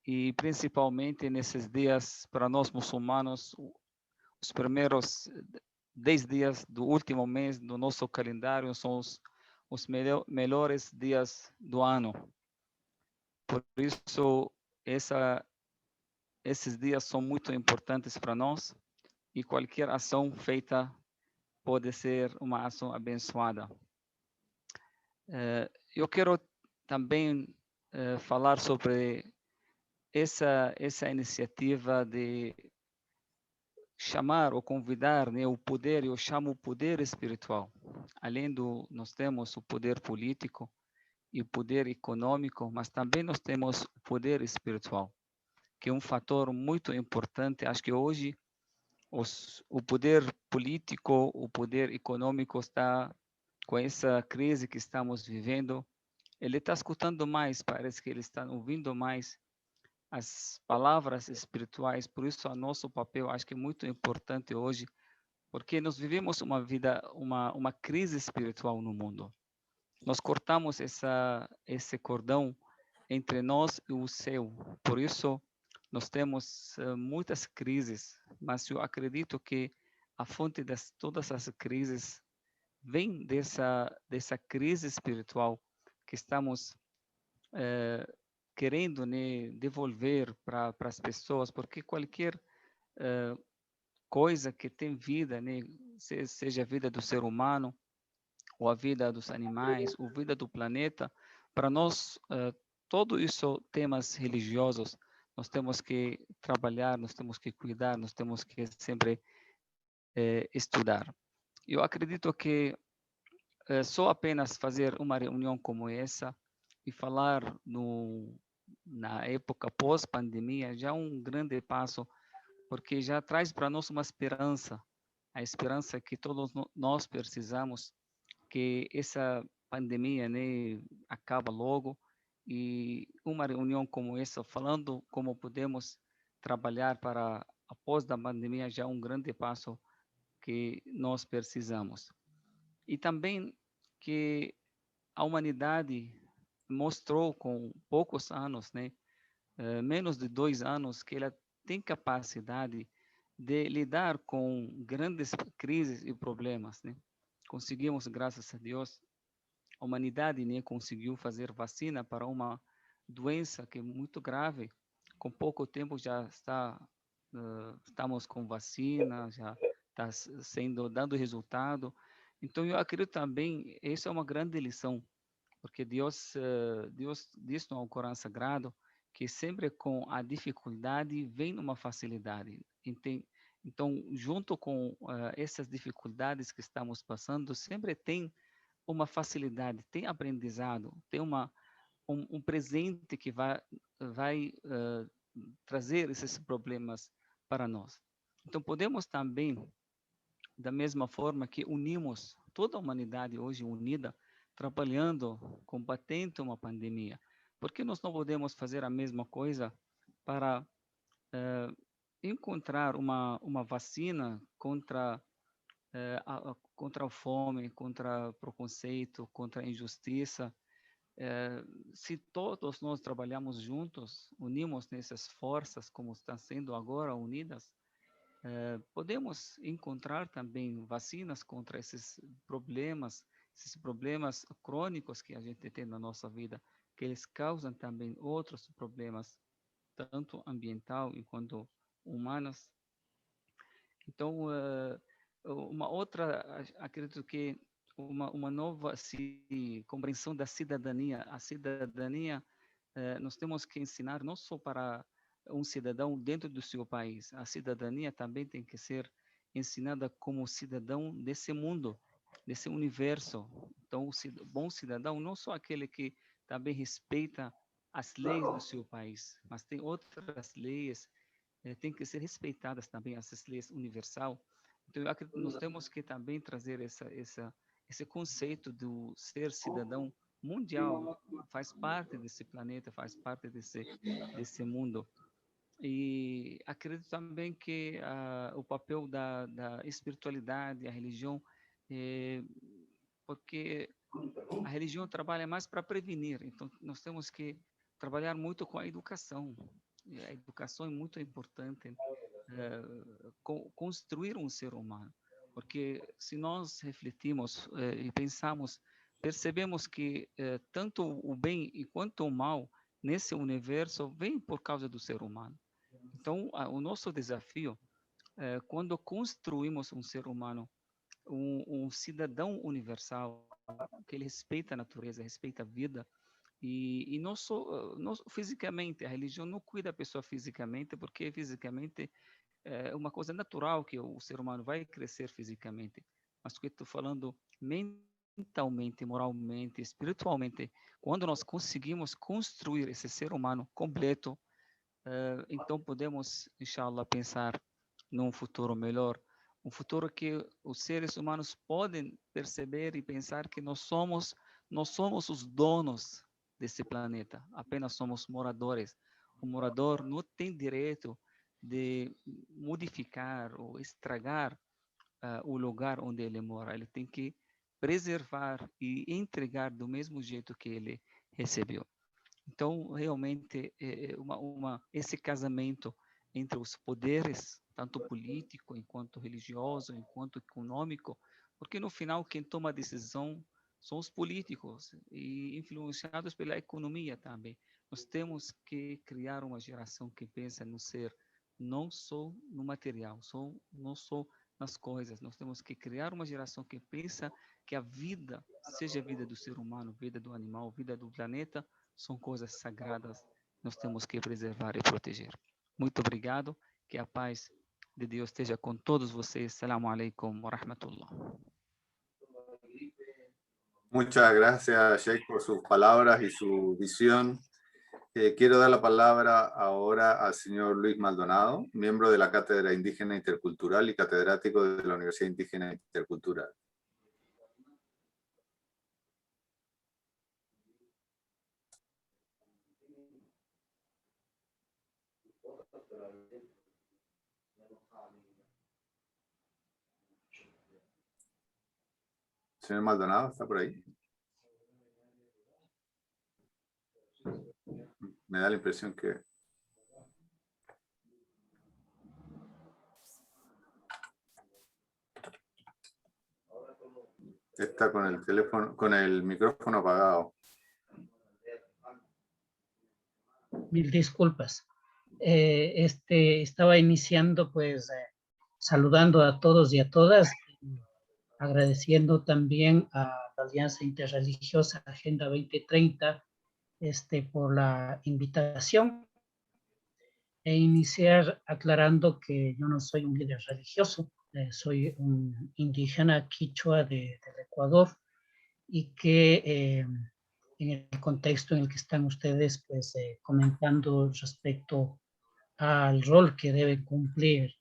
e principalmente nesses dias, para nós muçulmanos, os primeiros 10 dias do último mês do nosso calendário são os melhores dias do ano. Por isso, esses dias são muito importantes para nós, e qualquer ação feita pode ser uma ação abençoada. Eu quero também falar sobre essa iniciativa de chamar ou convidar, né, o poder. Eu chamo o poder espiritual. Além nós temos o poder político e o poder econômico, mas também nós temos o poder espiritual, que é um fator muito importante. Acho que hoje o poder político, o poder econômico está com essa crise que estamos vivendo. Ele está escutando mais, parece que ele está ouvindo mais as palavras espirituais. Por isso, o nosso papel, acho que é muito importante hoje, porque nós vivemos uma crise espiritual no mundo. Nós cortamos esse cordão entre nós e o céu. Por isso, nós temos muitas crises, mas eu acredito que a fonte de todas as crises vem dessa crise espiritual que estamos querendo, né, devolver para as pessoas, porque qualquer coisa que tem vida, né, seja a vida do ser humano, ou a vida dos animais, ou a vida do planeta, para nós, tudo isso temas religiosos, nós temos que trabalhar, nós temos que cuidar, nós temos que sempre estudar. Eu acredito que só apenas fazer uma reunião como essa e falar na época pós-pandemia já é um grande passo, porque já traz para nós uma esperança, a esperança que todos nós precisamos, que essa pandemia, né, acaba logo, e uma reunião como essa, falando como podemos trabalhar para após da pandemia, já é um grande passo que nós precisamos. E também que a humanidade mostrou com poucos anos, né, menos de 2 anos, que ela tem capacidade de lidar com grandes crises e problemas, né? Conseguimos, graças a Deus, a humanidade, né, conseguiu fazer vacina para uma doença que é muito grave. Com pouco tempo já estamos com vacina, já está dando resultado. Então eu acredito também, isso é uma grande lição, porque Deus diz no Corão Sagrado que sempre com a dificuldade vem uma facilidade. Então, junto com essas dificuldades que estamos passando, sempre tem uma facilidade, tem aprendizado, tem um presente que vai trazer esses problemas para nós. Então, podemos também, da mesma forma que unimos toda a humanidade hoje unida, trabalhando, combatendo uma pandemia, por que nós não podemos fazer a mesma coisa para encontrar uma vacina contra contra a fome, contra o preconceito, contra a injustiça? Se todos nós trabalhamos juntos, unimos nessas forças, como estão sendo agora unidas, podemos encontrar também vacinas contra esses problemas crônicos que a gente tem na nossa vida, que eles causam também outros problemas, tanto ambiental quanto humanos. Então, uma outra, acredito que uma nova compreensão da cidadania. A cidadania, nós temos que ensinar não só para um cidadão dentro do seu país, a cidadania também tem que ser ensinada como cidadão desse mundo, desse universo. Então, o bom cidadão não só aquele que também respeita as leis do seu país, mas tem outras leis, tem que ser respeitadas também, essas leis universal. Então, eu acredito que nós temos que também trazer esse conceito do ser cidadão mundial, faz parte desse planeta, faz parte desse mundo. E acredito também que o papel da espiritualidade, a religião, porque a religião trabalha mais para prevenir, então nós temos que trabalhar muito com a educação. E a educação é muito importante, construir um ser humano, porque se nós refletimos e pensamos, percebemos que tanto o bem quanto o mal nesse universo vem por causa do ser humano. Então, o nosso desafio, quando construímos um ser humano, um cidadão universal, que ele respeita a natureza, respeita a vida, e não só fisicamente, a religião não cuida da pessoa fisicamente, porque fisicamente é uma coisa natural que o ser humano vai crescer fisicamente, mas o que eu estou falando mentalmente, moralmente, espiritualmente, quando nós conseguimos construir esse ser humano completo, então podemos, inshallah, pensar num futuro melhor, um futuro que os seres humanos podem perceber e pensar que nós somos os donos desse planeta, apenas somos moradores. O morador não tem direito de modificar ou estragar o lugar onde ele mora. Ele tem que preservar e entregar do mesmo jeito que ele recebeu. Então, realmente, esse casamento entre os poderes, tanto político, enquanto religioso, enquanto econômico, porque no final quem toma a decisão são os políticos e influenciados pela economia também. Nós temos que criar uma geração que pensa no ser, não só no material, não só nas coisas. Nós temos que criar uma geração que pensa que a vida, seja a vida do ser humano, vida do animal, vida do planeta, são coisas sagradas, nós temos que preservar e proteger. Muito obrigado, que a paz de Deus esteja com todos vocês. Assalamu alaikum wa rahmatullah. Muchas gracias, Sheikh, por sus palabras y su visión. Quiero dar la palabra ahora al señor Luis Maldonado, miembro de la Cátedra Indígena Intercultural y catedrático de la Universidad Indígena Intercultural. Señor Maldonado, ¿está por ahí? Me da la impresión que... está con el teléfono, con el micrófono apagado. Mil disculpas. Estaba iniciando pues saludando a todos y a todas, agradeciendo también a la Alianza Interreligiosa Agenda 2030 por la invitación, e iniciar aclarando que yo no soy un líder religioso, soy un indígena quichua del Ecuador, y que en el contexto en el que están ustedes pues, comentando respecto al rol que debe cumplir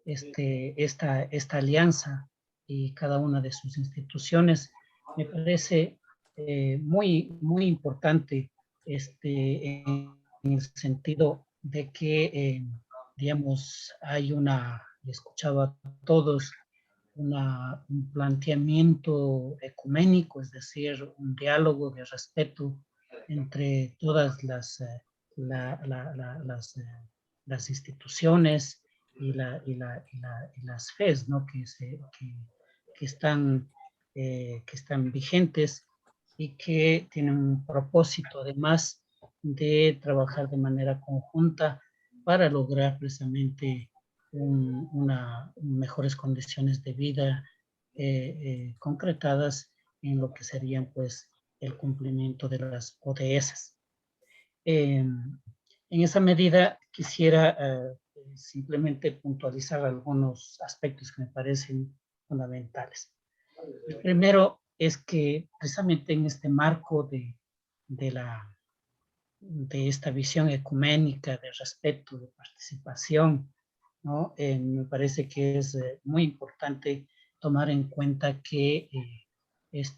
esta alianza y cada una de sus instituciones, me parece muy importante en el sentido de que, digamos, hay escuchaba a todos, un planteamiento ecuménico, es decir, un diálogo de respeto entre todas las instituciones y las FES, ¿no? que están vigentes y que tienen un propósito además de trabajar de manera conjunta para lograr precisamente mejores condiciones de vida concretadas en lo que serían pues el cumplimiento de las ODS. En esa medida quisiera simplemente puntualizar algunos aspectos que me parecen fundamentales. El primero es que precisamente en este marco de esta visión ecuménica de respeto, de participación, ¿no? Me parece que es muy importante tomar en cuenta que el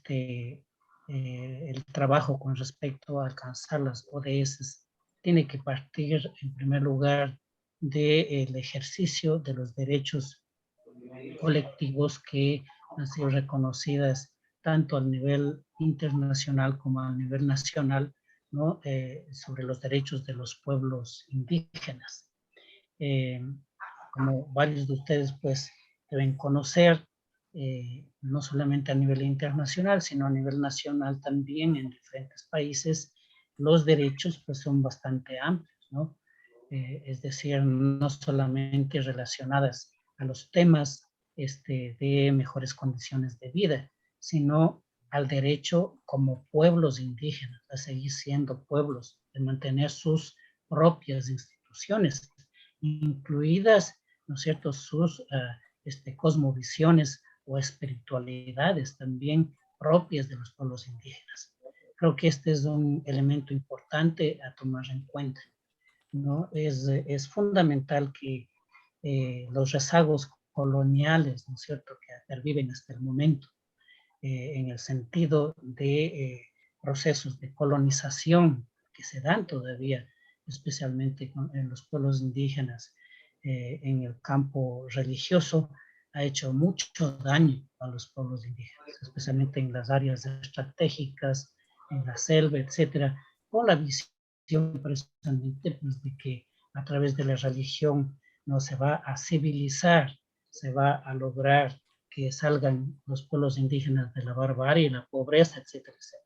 trabajo con respecto a alcanzar las ODS tiene que partir en primer lugar del ejercicio de los derechos colectivos que han sido reconocidas tanto a nivel internacional como a nivel nacional, ¿no? Sobre los derechos de los pueblos indígenas. Como varios de ustedes pues deben conocer, no solamente a nivel internacional, sino a nivel nacional también en diferentes países, los derechos pues son bastante amplios, ¿no? Es decir, no solamente relacionadas a los temas de mejores condiciones de vida, sino al derecho como pueblos indígenas a seguir siendo pueblos, de mantener sus propias instituciones, incluidas, ¿no es cierto?, sus cosmovisiones o espiritualidades también propias de los pueblos indígenas. Creo que este es un elemento importante a tomar en cuenta, ¿no? Es fundamental que los rezagos coloniales, ¿no es cierto?, que perviven hasta el momento, en el sentido de procesos de colonización que se dan todavía, especialmente en los pueblos indígenas, en el campo religioso, ha hecho mucho daño a los pueblos indígenas, especialmente en las áreas estratégicas, en la selva, etcétera, con la visión precisamente pues, de que a través de la religión no se va a civilizar, se va a lograr que salgan los pueblos indígenas de la barbarie, la pobreza, etcétera, etcétera.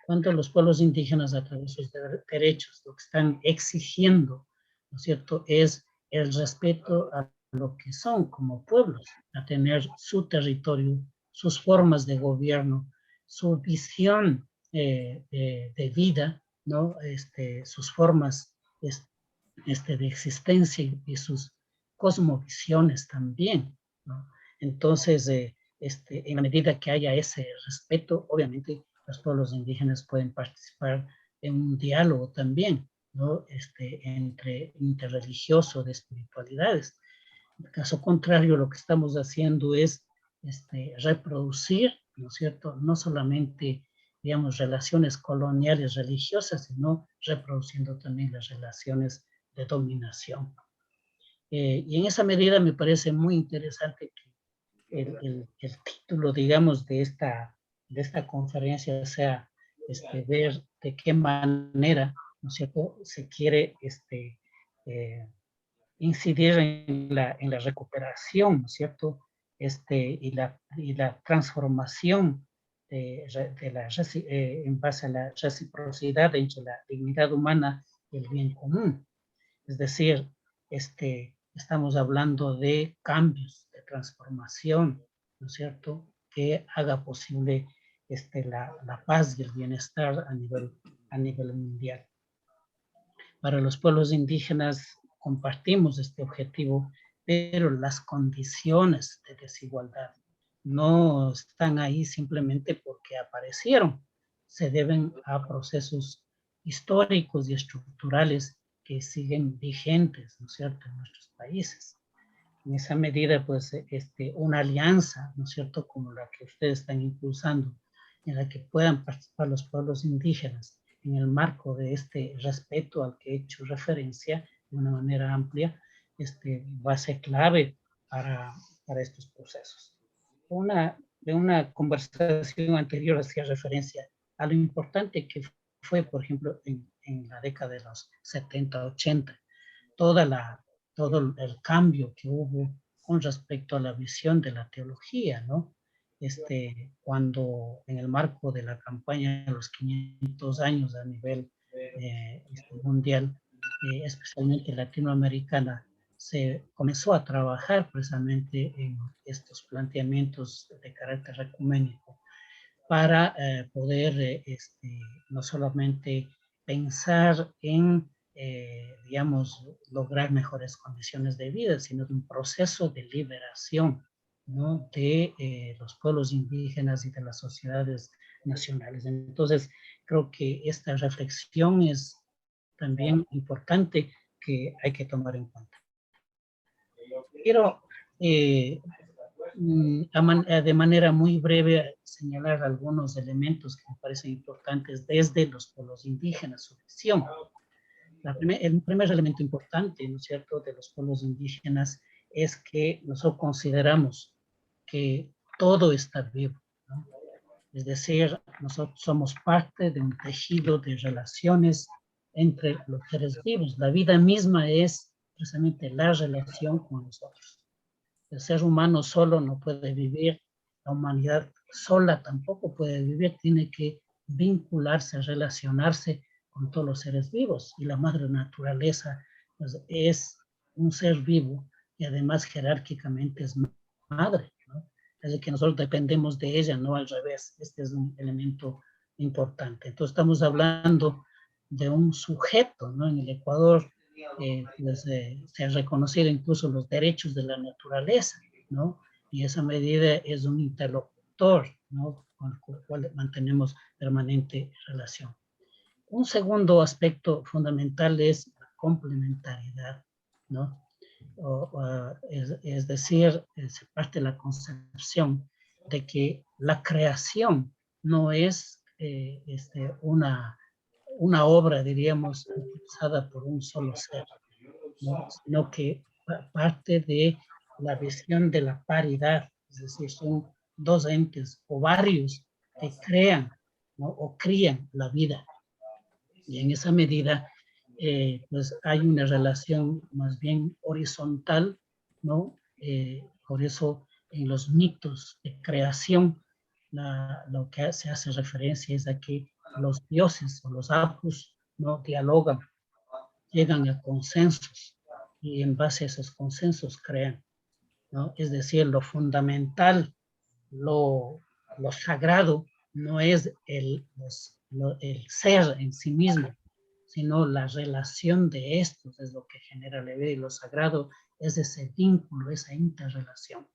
Cuando los pueblos indígenas a través de sus derechos lo que están exigiendo, ¿no es cierto?, es el respeto a lo que son como pueblos, a tener su territorio, sus formas de gobierno, su visión de vida, ¿no? Sus formas de existencia y sus cosmovisiones también, ¿no? Entonces, en la medida que haya ese respeto, obviamente los pueblos indígenas pueden participar en un diálogo también, ¿no? Entre interreligioso de espiritualidades. En caso contrario, lo que estamos haciendo es reproducir, ¿no es cierto?, no solamente, digamos, relaciones coloniales religiosas, sino reproduciendo también las relaciones de dominación. Y en esa medida me parece muy interesante que el título, digamos, de esta conferencia sea ver de qué manera, ¿no es cierto?, se quiere incidir en la recuperación, ¿no es cierto?, y la transformación en base a la reciprocidad entre la dignidad humana y el bien común. Es decir, estamos hablando de cambios, de transformación, ¿no es cierto?, que haga posible la paz y el bienestar a nivel mundial. Para los pueblos indígenas compartimos este objetivo, pero las condiciones de desigualdad, no están ahí simplemente porque aparecieron, se deben a procesos históricos y estructurales que siguen vigentes, ¿no es cierto?, en nuestros países. En esa medida, pues, una alianza, ¿no es cierto?, como la que ustedes están impulsando, en la que puedan participar los pueblos indígenas en el marco de este respeto al que he hecho referencia de una manera amplia, va a ser clave para estos procesos. De una conversación anterior hacía referencia a lo importante que fue, por ejemplo, en la década de los 70, 80, todo el cambio que hubo con respecto a la visión de la teología, ¿no? Cuando en el marco de la campaña de los 500 años a nivel mundial, especialmente latinoamericana, se comenzó a trabajar precisamente en estos planteamientos de carácter ecuménico para poder no solamente pensar en, digamos, lograr mejores condiciones de vida, sino de un proceso de liberación, ¿no?, de los pueblos indígenas y de las sociedades nacionales. Entonces, creo que esta reflexión es también importante que hay que tomar en cuenta. Quiero de manera muy breve señalar algunos elementos que me parecen importantes desde los pueblos indígenas, su visión. El primer elemento importante, ¿no es cierto?, de los pueblos indígenas es que nosotros consideramos que todo está vivo, ¿no? Es decir, nosotros somos parte de un tejido de relaciones entre los seres vivos. La vida misma es precisamente la relación con nosotros. El ser humano solo no puede vivir, la humanidad sola tampoco puede vivir, tiene que vincularse, relacionarse con todos los seres vivos. Y la madre naturaleza, pues, es un ser vivo y además jerárquicamente es madre, ¿no? Es decir, que nosotros dependemos de ella, no al revés. Este es un elemento importante. Entonces estamos hablando de un sujeto, ¿no? En el Ecuador pues, se han reconocido incluso los derechos de la naturaleza, ¿no? Y esa medida es un interlocutor, ¿no?, con el cual mantenemos permanente relación. Un segundo aspecto fundamental es la complementariedad, ¿no? Es decir, se parte de la concepción de que la creación no es una obra, diríamos, impulsada por un solo ser, ¿no?, sino que parte de la visión de la paridad, es decir, son dos entes o varios que crean, ¿no?, o crían la vida. Y en esa medida, pues hay una relación más bien horizontal, ¿no? Por eso en los mitos de creación, lo que se hace referencia es a que los dioses o los apus, ¿no?, dialogan, llegan a consensos y en base a esos consensos crean, ¿no? Es decir, lo fundamental, lo sagrado no es el ser en sí mismo, sino la relación de estos es lo que genera la vida, y lo sagrado es ese vínculo, esa interrelación.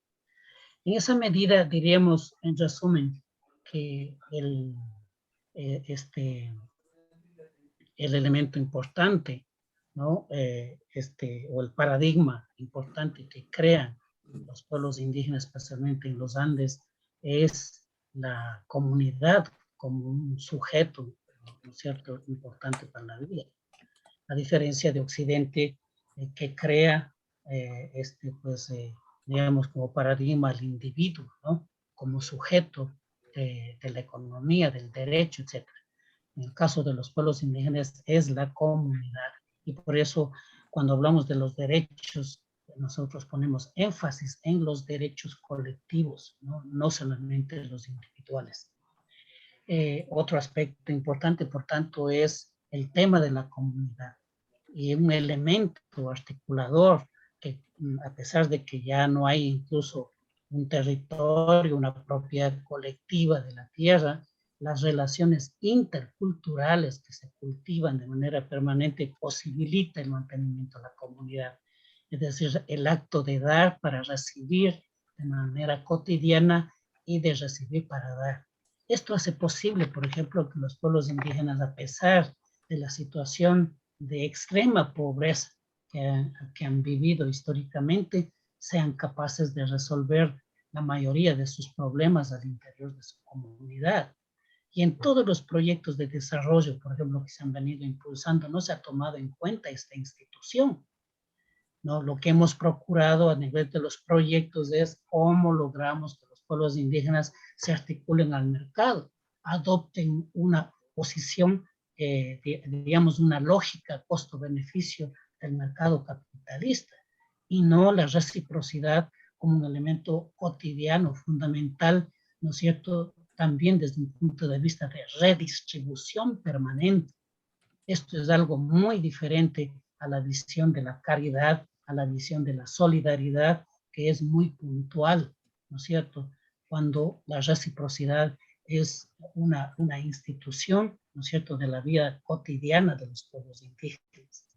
En esa medida diríamos, en resumen, que el elemento importante, ¿no?, o el paradigma importante que crean los pueblos indígenas, especialmente en los Andes, es la comunidad como un sujeto, ¿no es cierto?, importante para la vida. A diferencia de Occidente, que crea, pues, digamos, como paradigma al individuo, ¿no?, como sujeto de la economía, del derecho, etc. En el caso de los pueblos indígenas es la comunidad. Y por eso, cuando hablamos de los derechos, nosotros ponemos énfasis en los derechos colectivos, no solamente los individuales. Otro aspecto importante, por tanto, es el tema de la comunidad. Y un elemento articulador que, a pesar de que ya no hay incluso un territorio, una propiedad colectiva de la tierra, las relaciones interculturales que se cultivan de manera permanente posibilita el mantenimiento de la comunidad. Es decir, el acto de dar para recibir de manera cotidiana y de recibir para dar. Esto hace posible, por ejemplo, que los pueblos indígenas, a pesar de la situación de extrema pobreza que han vivido históricamente, sean capaces de resolver la mayoría de sus problemas al interior de su comunidad. Y en todos los proyectos de desarrollo, por ejemplo, que se han venido impulsando, no se ha tomado en cuenta esta institución, ¿no? Lo que hemos procurado a nivel de los proyectos es cómo logramos que los pueblos indígenas se articulen al mercado, adopten una posición, digamos, una lógica costo-beneficio del mercado capitalista y no la reciprocidad como un elemento cotidiano, fundamental, ¿no es cierto?, también desde un punto de vista de redistribución permanente. Esto es algo muy diferente a la visión de la caridad, a la visión de la solidaridad, que es muy puntual, ¿no es cierto?, cuando la reciprocidad es una institución, ¿no es cierto?, de la vida cotidiana de los pueblos indígenas,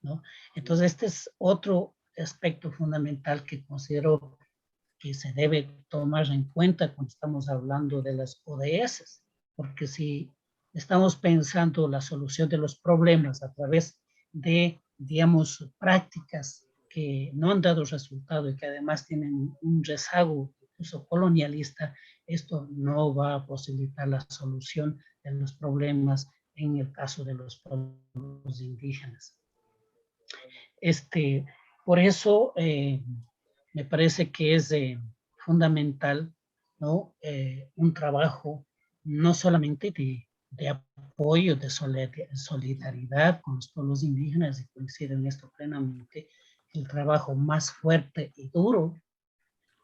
¿no? Entonces, este es otro aspecto fundamental que considero que se debe tomar en cuenta cuando estamos hablando de las ODS, porque si estamos pensando la solución de los problemas a través de, digamos, prácticas que no han dado resultado y que además tienen un rezago incluso colonialista, esto no va a posibilitar la solución de los problemas en el caso de los pueblos indígenas. Por eso me parece que es fundamental, ¿no?, un trabajo no solamente de apoyo, de solidaridad con los pueblos indígenas, y coincido en esto plenamente. El trabajo más fuerte y duro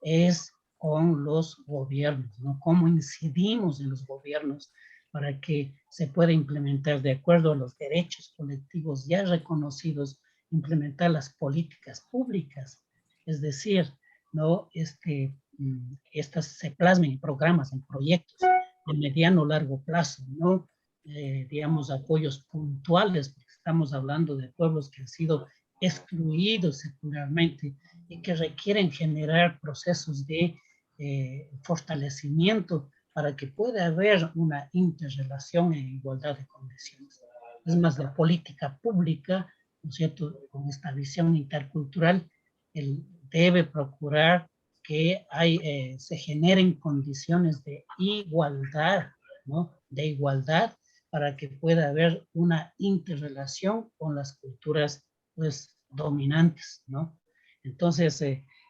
es con los gobiernos, ¿no? Cómo incidimos en los gobiernos para que se pueda implementar de acuerdo a los derechos colectivos ya reconocidos, implementar las políticas públicas, es decir, ¿no?, estas se plasmen en programas, en proyectos de mediano o largo plazo, ¿no? Digamos, apoyos puntuales, porque estamos hablando de pueblos que han sido excluidos secularmente y que requieren generar procesos de fortalecimiento para que pueda haber una interrelación en igualdad de condiciones. Es más, la política pública, ¿no es cierto?, con esta visión intercultural, debe procurar que se generen condiciones de igualdad, ¿no?, de igualdad, para que pueda haber una interrelación con las culturas, pues, dominantes, ¿no? Entonces,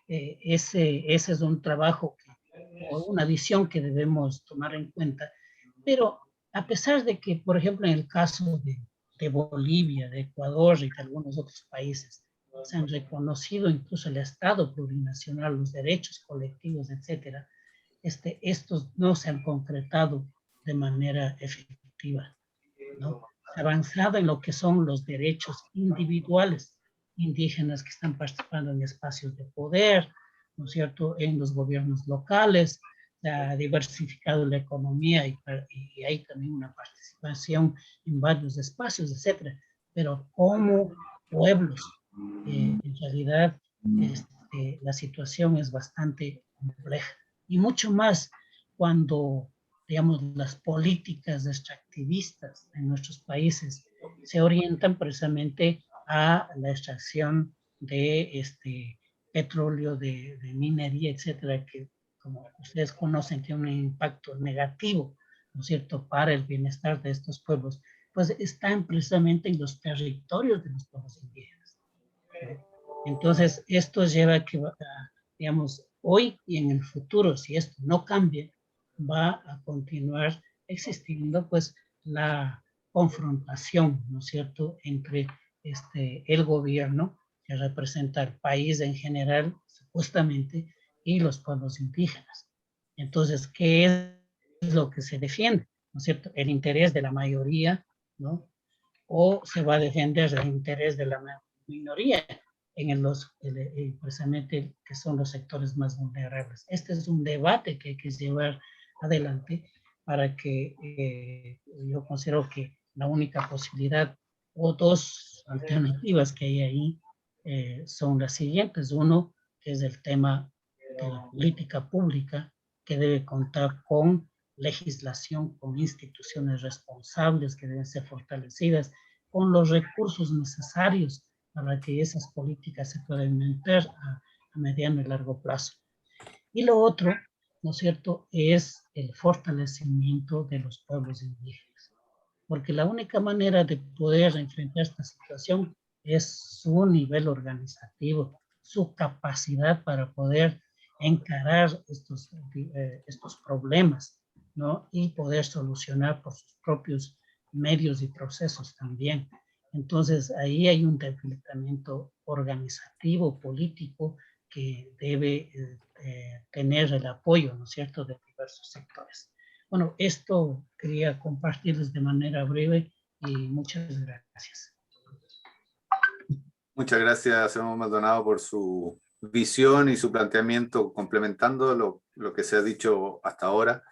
ese es un trabajo o una visión que debemos tomar en cuenta. Pero a pesar de que, por ejemplo, en el caso de Bolivia, de Ecuador y de algunos otros países, se han reconocido incluso el Estado plurinacional, los derechos colectivos, etcétera, estos no se han concretado de manera efectiva, ¿no? Se ha avanzado en lo que son los derechos individuales indígenas que están participando en espacios de poder, ¿no es cierto?, en los gobiernos locales, se ha diversificado la economía y hay también una participación en varios espacios, etcétera. Pero como pueblos, en realidad, la situación es bastante compleja. Y mucho más cuando, digamos, las políticas extractivistas en nuestros países se orientan precisamente a la extracción de petróleo, de minería, etcétera, que, como ustedes conocen, tiene un impacto negativo, ¿no es cierto?, para el bienestar de estos pueblos, pues están precisamente en los territorios de los pueblos indígenas, ¿no? Entonces, esto lleva a que, digamos, hoy y en el futuro, si esto no cambia, va a continuar existiendo, pues, la confrontación, ¿no es cierto?, entre el gobierno, que representa al país en general, supuestamente, y los pueblos indígenas. Entonces, ¿qué es lo que se defiende? ¿No es cierto? El interés de la mayoría, ¿no? O se va a defender el interés de la minoría precisamente, que son los sectores más vulnerables. Este es un debate que hay que llevar adelante para que yo considero que la única posibilidad o dos alternativas que hay ahí son las siguientes. Uno, que es el tema de la política pública, que debe contar con legislación, con instituciones responsables que deben ser fortalecidas, con los recursos necesarios para que esas políticas se puedan implementar a mediano y largo plazo. Y lo otro, ¿no es cierto?, es el fortalecimiento de los pueblos indígenas, porque la única manera de poder enfrentar esta situación es su nivel organizativo, su capacidad para poder encarar estos problemas, ¿no? Y poder solucionar por sus propios medios y procesos también. Entonces, ahí hay un debilitamiento organizativo, político, que debe tener el apoyo, ¿no es cierto?, de diversos sectores. Bueno, esto quería compartirles de manera breve y muchas gracias. Muchas gracias, señor Maldonado, por su visión y su planteamiento complementando lo que se ha dicho hasta ahora.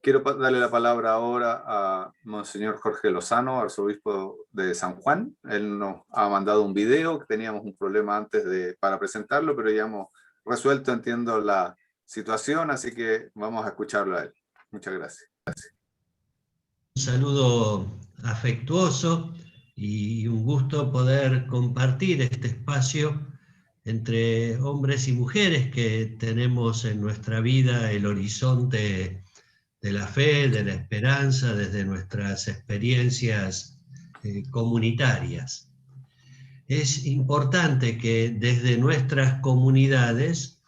Quiero darle la palabra ahora a Monseñor Jorge Lozano, arzobispo de San Juan. Él nos ha mandado un video, que teníamos un problema antes para presentarlo, pero ya hemos resuelto, entiendo, la situación, así que vamos a escucharlo a él. Muchas gracias. Un saludo afectuoso y un gusto poder compartir este espacio entre hombres y mujeres que tenemos en nuestra vida el horizonte de la fe, de la esperanza, desde nuestras experiencias comunitarias. Es importante que desde nuestras comunidades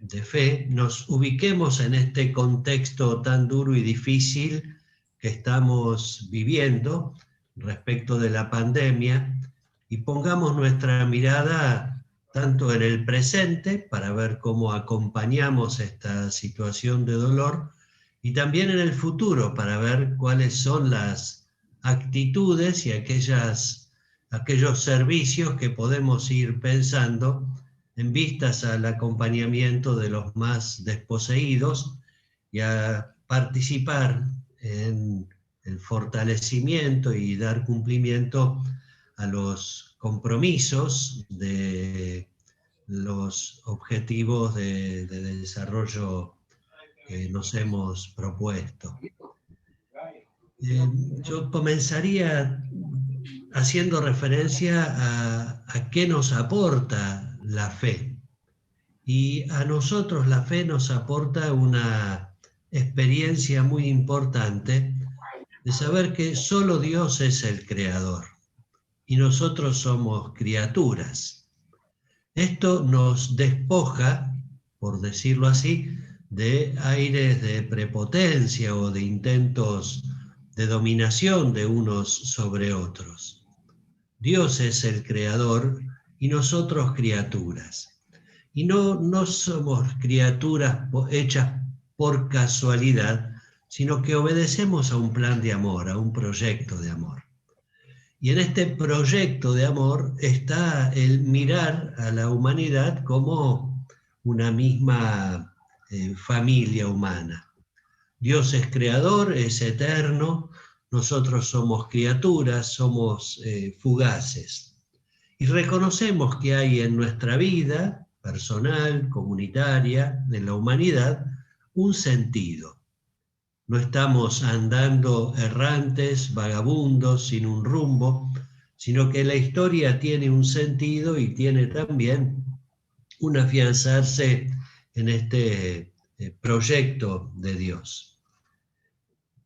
de fe nos ubiquemos en este contexto tan duro y difícil que estamos viviendo respecto de la pandemia y pongamos nuestra mirada tanto en el presente para ver cómo acompañamos esta situación de dolor y también en el futuro para ver cuáles son las actitudes y aquellos servicios que podemos ir pensando en vistas al acompañamiento de los más desposeídos y a participar en el fortalecimiento y dar cumplimiento a los compromisos de los objetivos de desarrollo que nos hemos propuesto. Yo comenzaría haciendo referencia a qué nos aporta la fe. Y a nosotros la fe nos aporta una experiencia muy importante de saber que solo Dios es el creador y nosotros somos criaturas. Esto nos despoja, por decirlo así, de aires de prepotencia o de intentos de dominación de unos sobre otros. Dios es el creador y nosotros criaturas. Y no somos criaturas hechas por casualidad, sino que obedecemos a un plan de amor, a un proyecto de amor. Y en este proyecto de amor está el mirar a la humanidad como una misma familia humana. Dios es creador, es eterno, nosotros somos criaturas, somos fugaces. Y reconocemos que hay en nuestra vida personal, comunitaria, de la humanidad, un sentido. No estamos andando errantes, vagabundos, sin un rumbo, sino que la historia tiene un sentido y tiene también un afianzarse en este proyecto de Dios.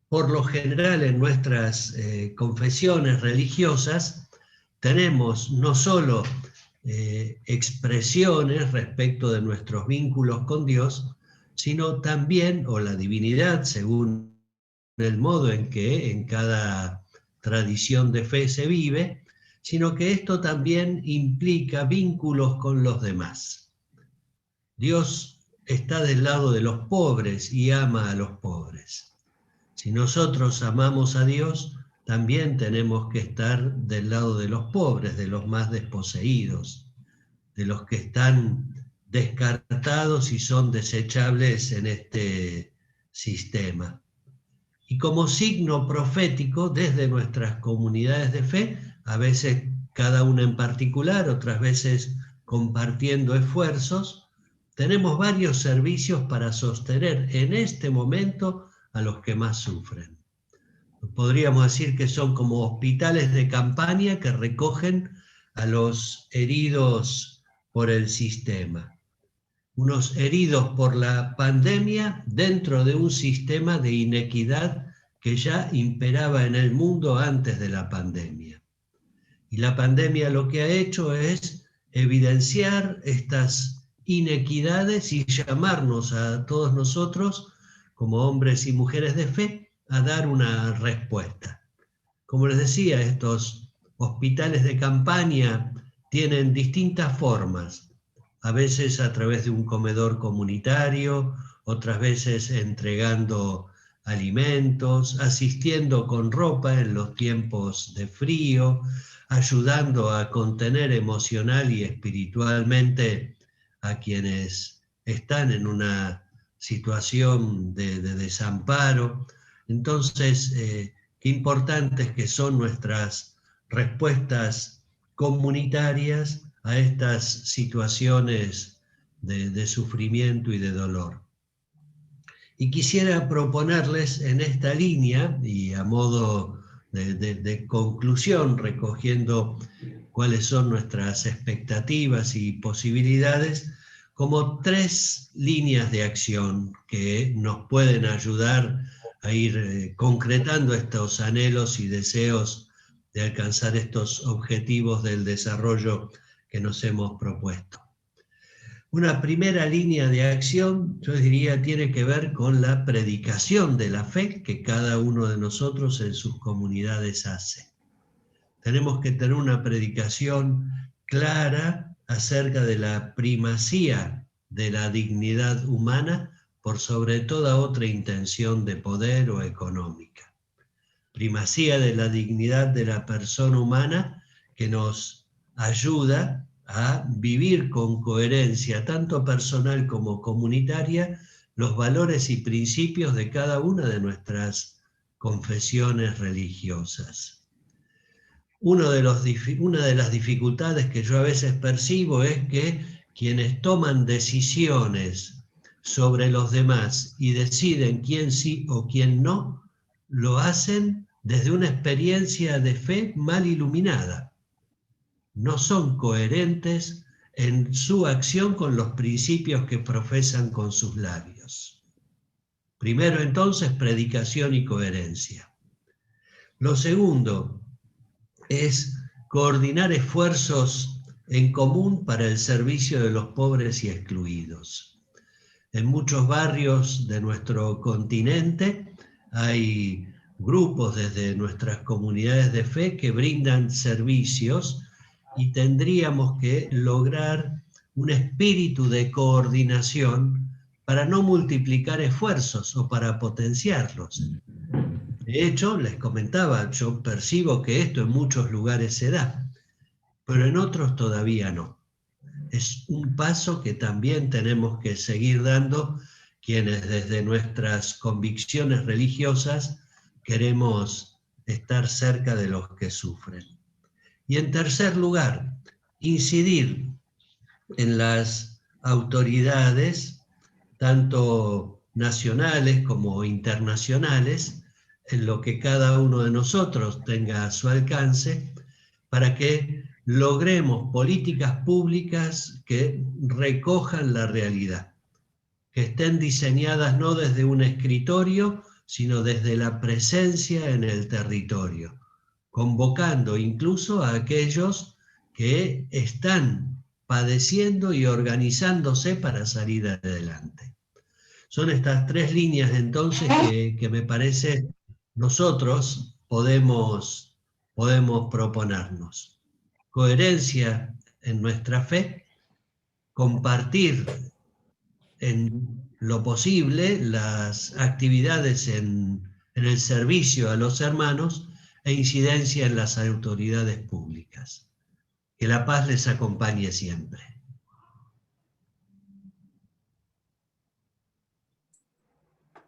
Por lo general, en nuestras confesiones religiosas, tenemos no solo expresiones respecto de nuestros vínculos con Dios, sino también, o la divinidad, según el modo en que en cada tradición de fe se vive, sino que esto también implica vínculos con los demás. Dios está del lado de los pobres y ama a los pobres. Si nosotros amamos a Dios, también tenemos que estar del lado de los pobres, de los más desposeídos, de los que están descartados y son desechables en este sistema. Y como signo profético, desde nuestras comunidades de fe, a veces cada una en particular, otras veces compartiendo esfuerzos, tenemos varios servicios para sostener en este momento a los que más sufren. Podríamos decir que son como hospitales de campaña que recogen a los heridos por el sistema. Unos heridos por la pandemia dentro de un sistema de inequidad que ya imperaba en el mundo antes de la pandemia. Y la pandemia lo que ha hecho es evidenciar estas inequidades y llamarnos a todos nosotros, como hombres y mujeres de fe, a dar una respuesta. Como les decía, estos hospitales de campaña tienen distintas formas, a veces a través de un comedor comunitario, otras veces entregando alimentos, asistiendo con ropa en los tiempos de frío, ayudando a contener emocional y espiritualmente a quienes están en una situación de desamparo. Entonces, qué importantes que son nuestras respuestas comunitarias a estas situaciones de sufrimiento y de dolor. Y quisiera proponerles en esta línea, y a modo de conclusión, recogiendo cuáles son nuestras expectativas y posibilidades, como 3 líneas de acción que nos pueden ayudar a ir concretando estos anhelos y deseos de alcanzar estos objetivos del desarrollo que nos hemos propuesto. Una primera línea de acción, yo diría, tiene que ver con la predicación de la fe que cada uno de nosotros en sus comunidades hace. Tenemos que tener una predicación clara acerca de la primacía de la dignidad humana por sobre toda otra intención de poder o económica. Primacía de la dignidad de la persona humana que nos ayuda a vivir con coherencia, tanto personal como comunitaria, los valores y principios de cada una de nuestras confesiones religiosas. Una de las dificultades que yo a veces percibo es que quienes toman decisiones sobre los demás y deciden quién sí o quién no, lo hacen desde una experiencia de fe mal iluminada. No son coherentes en su acción con los principios que profesan con sus labios. Primero, entonces, predicación y coherencia. Lo segundo es coordinar esfuerzos en común para el servicio de los pobres y excluidos. En muchos barrios de nuestro continente hay grupos desde nuestras comunidades de fe que brindan servicios y tendríamos que lograr un espíritu de coordinación para no multiplicar esfuerzos o para potenciarlos. De hecho, les comentaba, yo percibo que esto en muchos lugares se da, pero en otros todavía no. Es un paso que también tenemos que seguir dando quienes desde nuestras convicciones religiosas queremos estar cerca de los que sufren. Y en tercer lugar, incidir en las autoridades, tanto nacionales como internacionales, en lo que cada uno de nosotros tenga a su alcance, para que logremos políticas públicas que recojan la realidad, que estén diseñadas no desde un escritorio, sino desde la presencia en el territorio, convocando incluso a aquellos que están padeciendo y organizándose para salir adelante. Son estas 3 líneas entonces que me parece nosotros podemos proponernos. Coherencia en nuestra fe, compartir en lo posible las actividades en el servicio a los hermanos e incidencia en las autoridades públicas. Que la paz les acompañe siempre.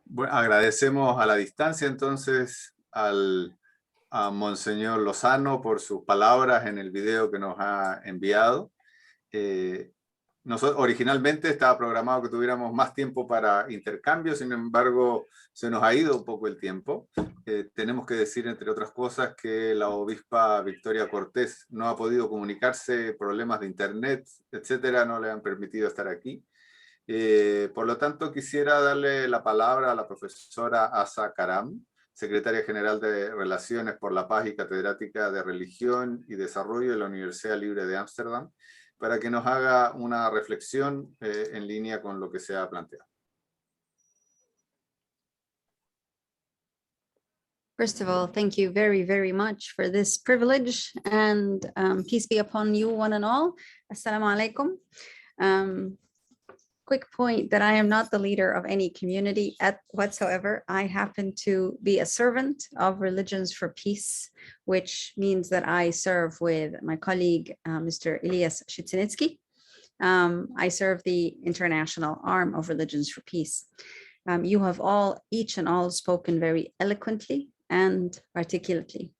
Bueno, agradecemos a la distancia entonces a Monseñor Lozano por sus palabras en el video que nos ha enviado. Originalmente estaba programado que tuviéramos más tiempo para intercambio, sin embargo, se nos ha ido un poco el tiempo. Tenemos que decir, entre otras cosas, que la obispa Victoria Cortés no ha podido comunicarse, problemas de internet, etcétera, no le han permitido estar aquí. Por lo tanto, quisiera darle la palabra a la profesora Asa Karam, secretaria general de Relaciones por la Paz y catedrática de Religión y Desarrollo de la Universidad Libre de Ámsterdam, para que nos haga una reflexión en línea con lo que se ha planteado. First of all, thank you very, very much for this privilege, and peace be upon you one and all. Assalamu alaikum. Quick point that I am not the leader of any community whatsoever. I happen to be a servant of Religions for Peace, which means that I serve with my colleague, Mr. Elias Shitsinitsky. I serve the international arm of Religions for Peace. You have each and all spoken very eloquently and articulately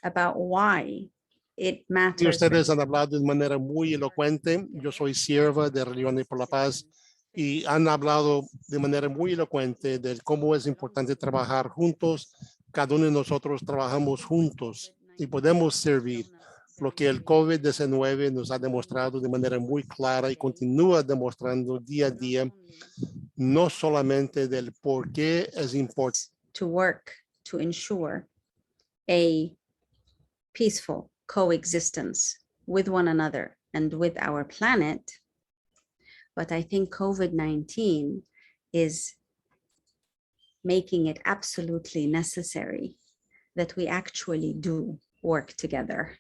about why it matters. Y ustedes han hablado de manera muy elocuente. Yo soy sierva de Religiones por la Paz y han hablado de manera muy elocuente de cómo es importante trabajar juntos. Cada uno de nosotros trabajamos juntos y podemos servir. Lo que el COVID-19 nos ha demostrado de manera muy clara y continúa demostrando día a día, no solamente del por qué es importante. To work to ensure a peaceful coexistence with one another and with our planet. But I think COVID-19 is making it absolutely necessary that we actually do work together,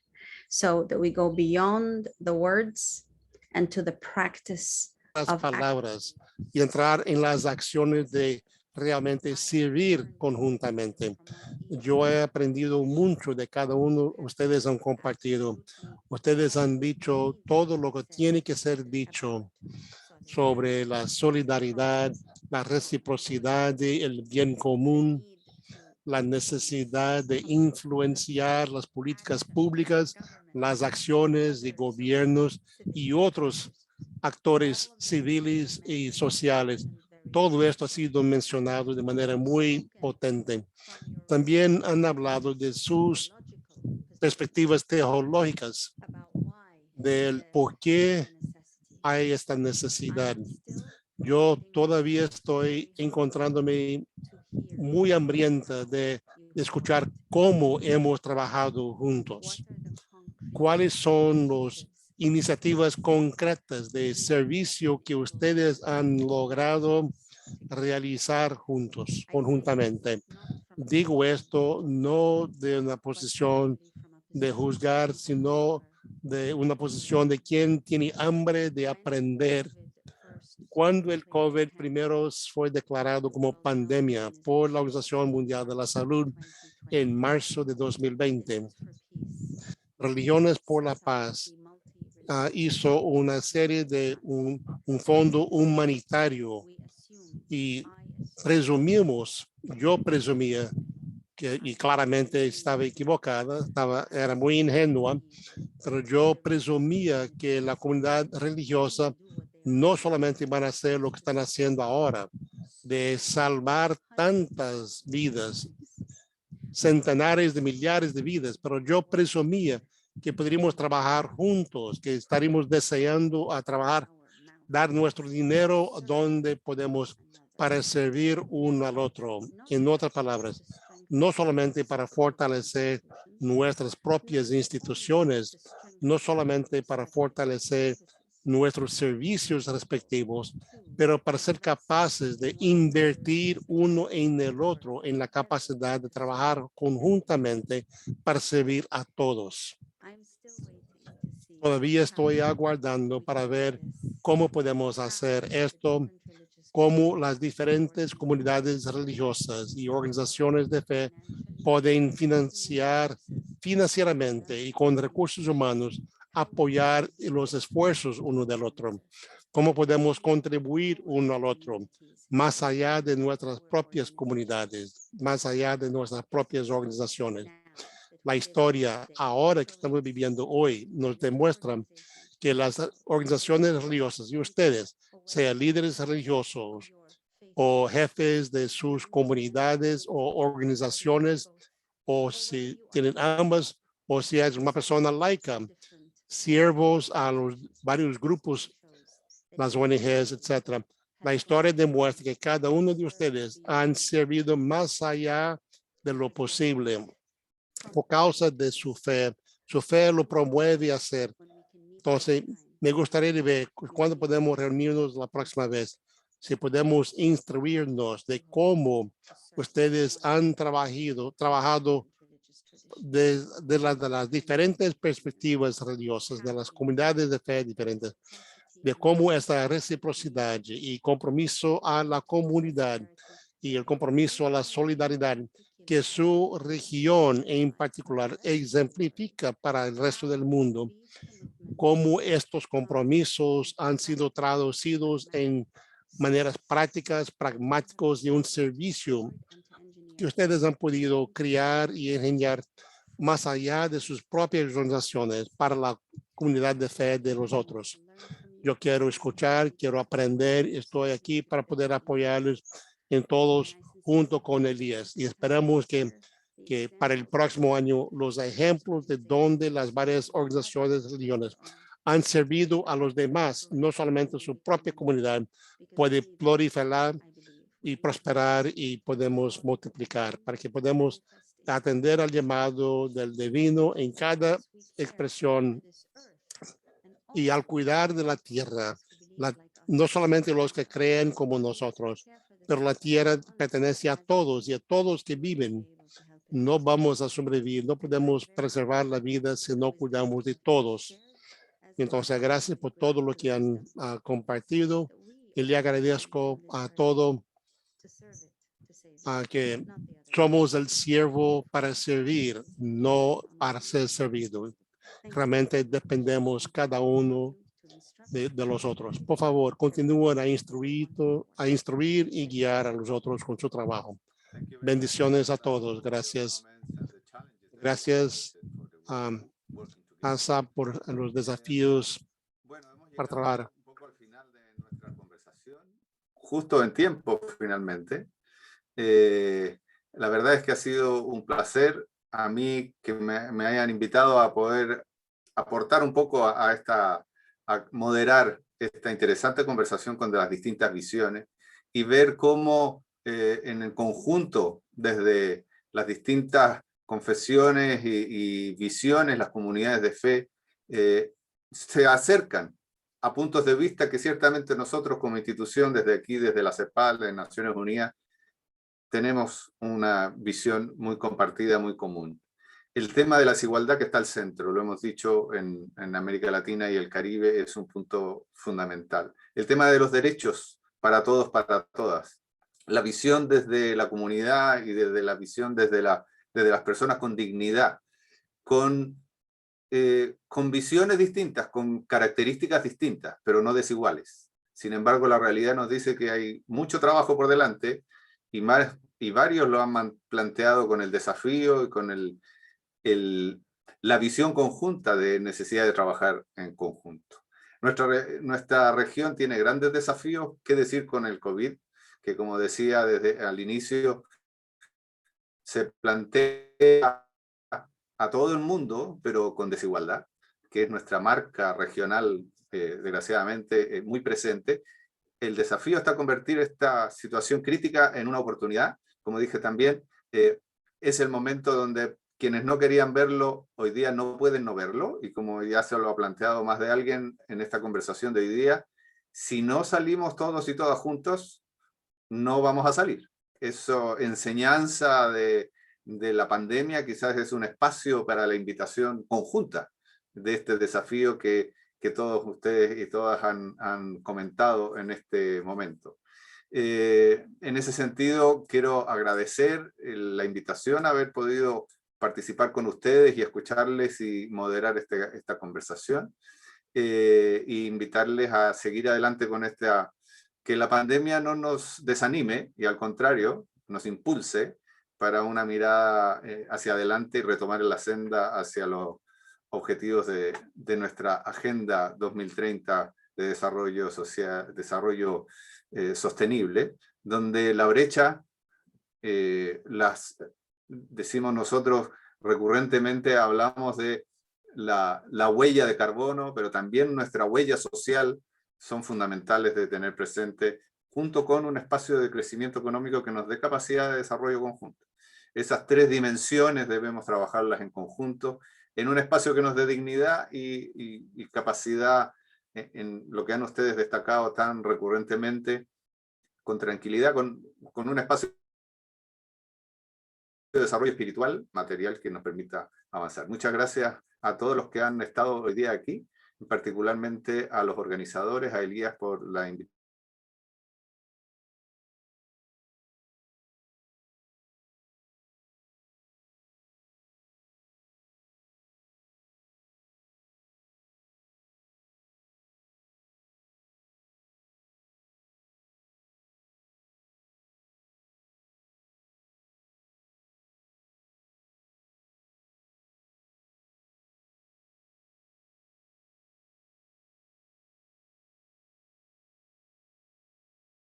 so that we go beyond the words and to the practice las palabras y entrar en las acciones de realmente servir conjuntamente. Yo he aprendido mucho de cada uno. Ustedes han compartido. Ustedes han dicho todo lo que tiene que ser dicho sobre la solidaridad, la reciprocidad, el bien común, la necesidad de influenciar las políticas públicas, las acciones de gobiernos y otros actores civiles y sociales. Todo esto ha sido mencionado de manera muy potente. También han hablado de sus perspectivas teológicas, del por qué hay esta necesidad. Yo todavía estoy encontrándome muy hambrienta de escuchar cómo hemos trabajado juntos. ¿Cuáles son las iniciativas concretas de servicio que ustedes han logrado realizar juntos, conjuntamente? Digo esto no de una posición de juzgar, sino de una posición de quien tiene hambre de aprender. Cuando el COVID primero fue declarado como pandemia por la Organización Mundial de la Salud en marzo de 2020, Religiones por la Paz hizo una serie de un fondo humanitario y yo presumía y claramente estaba equivocada, era muy ingenua, pero yo presumía que la comunidad religiosa no solamente van a hacer lo que están haciendo ahora, de salvar tantas vidas, centenares de millares de vidas, pero yo presumía que podríamos trabajar juntos, que estaríamos deseando a trabajar, dar nuestro dinero donde podemos para servir uno al otro. En otras palabras, no solamente para fortalecer nuestras propias instituciones, no solamente para fortalecer nuestros servicios respectivos, pero para ser capaces de invertir uno en el otro en la capacidad de trabajar conjuntamente para servir a todos. Todavía estoy aguardando para ver cómo podemos hacer esto, cómo las diferentes comunidades religiosas y organizaciones de fe pueden financieramente y con recursos humanos apoyar los esfuerzos uno del otro. Cómo podemos contribuir uno al otro, más allá de nuestras propias comunidades, más allá de nuestras propias organizaciones. La historia ahora que estamos viviendo hoy nos demuestra que las organizaciones religiosas y ustedes, sean líderes religiosos o jefes de sus comunidades o organizaciones, o si tienen ambas, o si es una persona laica, siervos a los varios grupos, las ONGs, etcétera. La historia demuestra que cada uno de ustedes han servido más allá de lo posible por causa de su fe. Su fe lo promueve a hacer. Entonces, me gustaría ver cuándo podemos reunirnos la próxima vez, si podemos instruirnos de cómo ustedes han trabajado de las diferentes perspectivas religiosas, de las comunidades de fe diferentes, de cómo esta reciprocidad y compromiso a la comunidad y el compromiso a la solidaridad que su región en particular ejemplifica para el resto del mundo, cómo estos compromisos han sido traducidos en maneras prácticas, pragmáticos y un servicio que ustedes han podido crear y ingeniar más allá de sus propias organizaciones para la comunidad de fe de los otros. Yo quiero escuchar, quiero aprender, estoy aquí para poder apoyarles en todos junto con Elías, y esperamos que para el próximo año los ejemplos de donde las varias organizaciones religiosas han servido a los demás, no solamente su propia comunidad, puede proliferar y prosperar y podemos multiplicar para que podamos atender al llamado del divino en cada expresión y al cuidar de la tierra, no solamente los que creen como nosotros, pero la tierra pertenece a todos y a todos que viven. No vamos a sobrevivir, no podemos preservar la vida si no cuidamos de todos. Entonces, gracias por todo lo que han compartido y le agradezco a todo que somos el siervo para servir, no para ser servido. Realmente dependemos cada uno de los otros. Por favor, continúen a instruir y guiar a los otros con su trabajo. Bendiciones a todos. Gracias. Gracias, Asa, por los desafíos para trabajar. Un poco al final de nuestra conversación, justo en tiempo finalmente. La verdad es que ha sido un placer a mí que me hayan invitado a poder aportar un poco a moderar esta interesante conversación con las distintas visiones y ver cómo en el conjunto, desde las distintas confesiones y visiones, las comunidades de fe se acercan a puntos de vista que ciertamente nosotros como institución, desde aquí, desde la CEPAL, de Naciones Unidas, tenemos una visión muy compartida, muy común. El tema de la desigualdad que está al centro, lo hemos dicho en América Latina y el Caribe, es un punto fundamental. El tema de los derechos para todos, para todas. La visión desde la comunidad y desde la visión desde las personas con dignidad, con visiones distintas, con características distintas, pero no desiguales. Sin embargo, la realidad nos dice que hay mucho trabajo por delante y varios lo han planteado con el desafío y con la visión conjunta de necesidad de trabajar en conjunto. Nuestra región tiene grandes desafíos, qué decir con el COVID, que como decía desde al inicio, se plantea a todo el mundo, pero con desigualdad, que es nuestra marca regional, desgraciadamente, muy presente. El desafío está convertir esta situación crítica en una oportunidad. Como dije también, es el momento donde quienes no querían verlo, hoy día no pueden no verlo, y como ya se lo ha planteado más de alguien en esta conversación de hoy día, si no salimos todos y todas juntos, no vamos a salir. Eso, enseñanza de la pandemia, quizás es un espacio para la invitación conjunta de este desafío que todos ustedes y todas han comentado en este momento. En ese sentido, quiero agradecer la invitación a haber podido participar con ustedes y escucharles y moderar esta conversación. E invitarles a seguir adelante con que la pandemia no nos desanime y al contrario, nos impulse para una mirada hacia adelante y retomar la senda hacia objetivos de nuestra Agenda 2030 de desarrollo social, desarrollo sostenible, donde la brecha, decimos nosotros recurrentemente, hablamos de la huella de carbono, pero también nuestra huella social son fundamentales de tener presente, junto con un espacio de crecimiento económico que nos dé capacidad de desarrollo conjunto. Esas tres dimensiones debemos trabajarlas en conjunto, en un espacio que nos dé dignidad y capacidad, en lo que han ustedes destacado tan recurrentemente, con tranquilidad, con un espacio de desarrollo espiritual, material, que nos permita avanzar. Muchas gracias a todos los que han estado hoy día aquí, particularmente a los organizadores, a Elías por la invitación.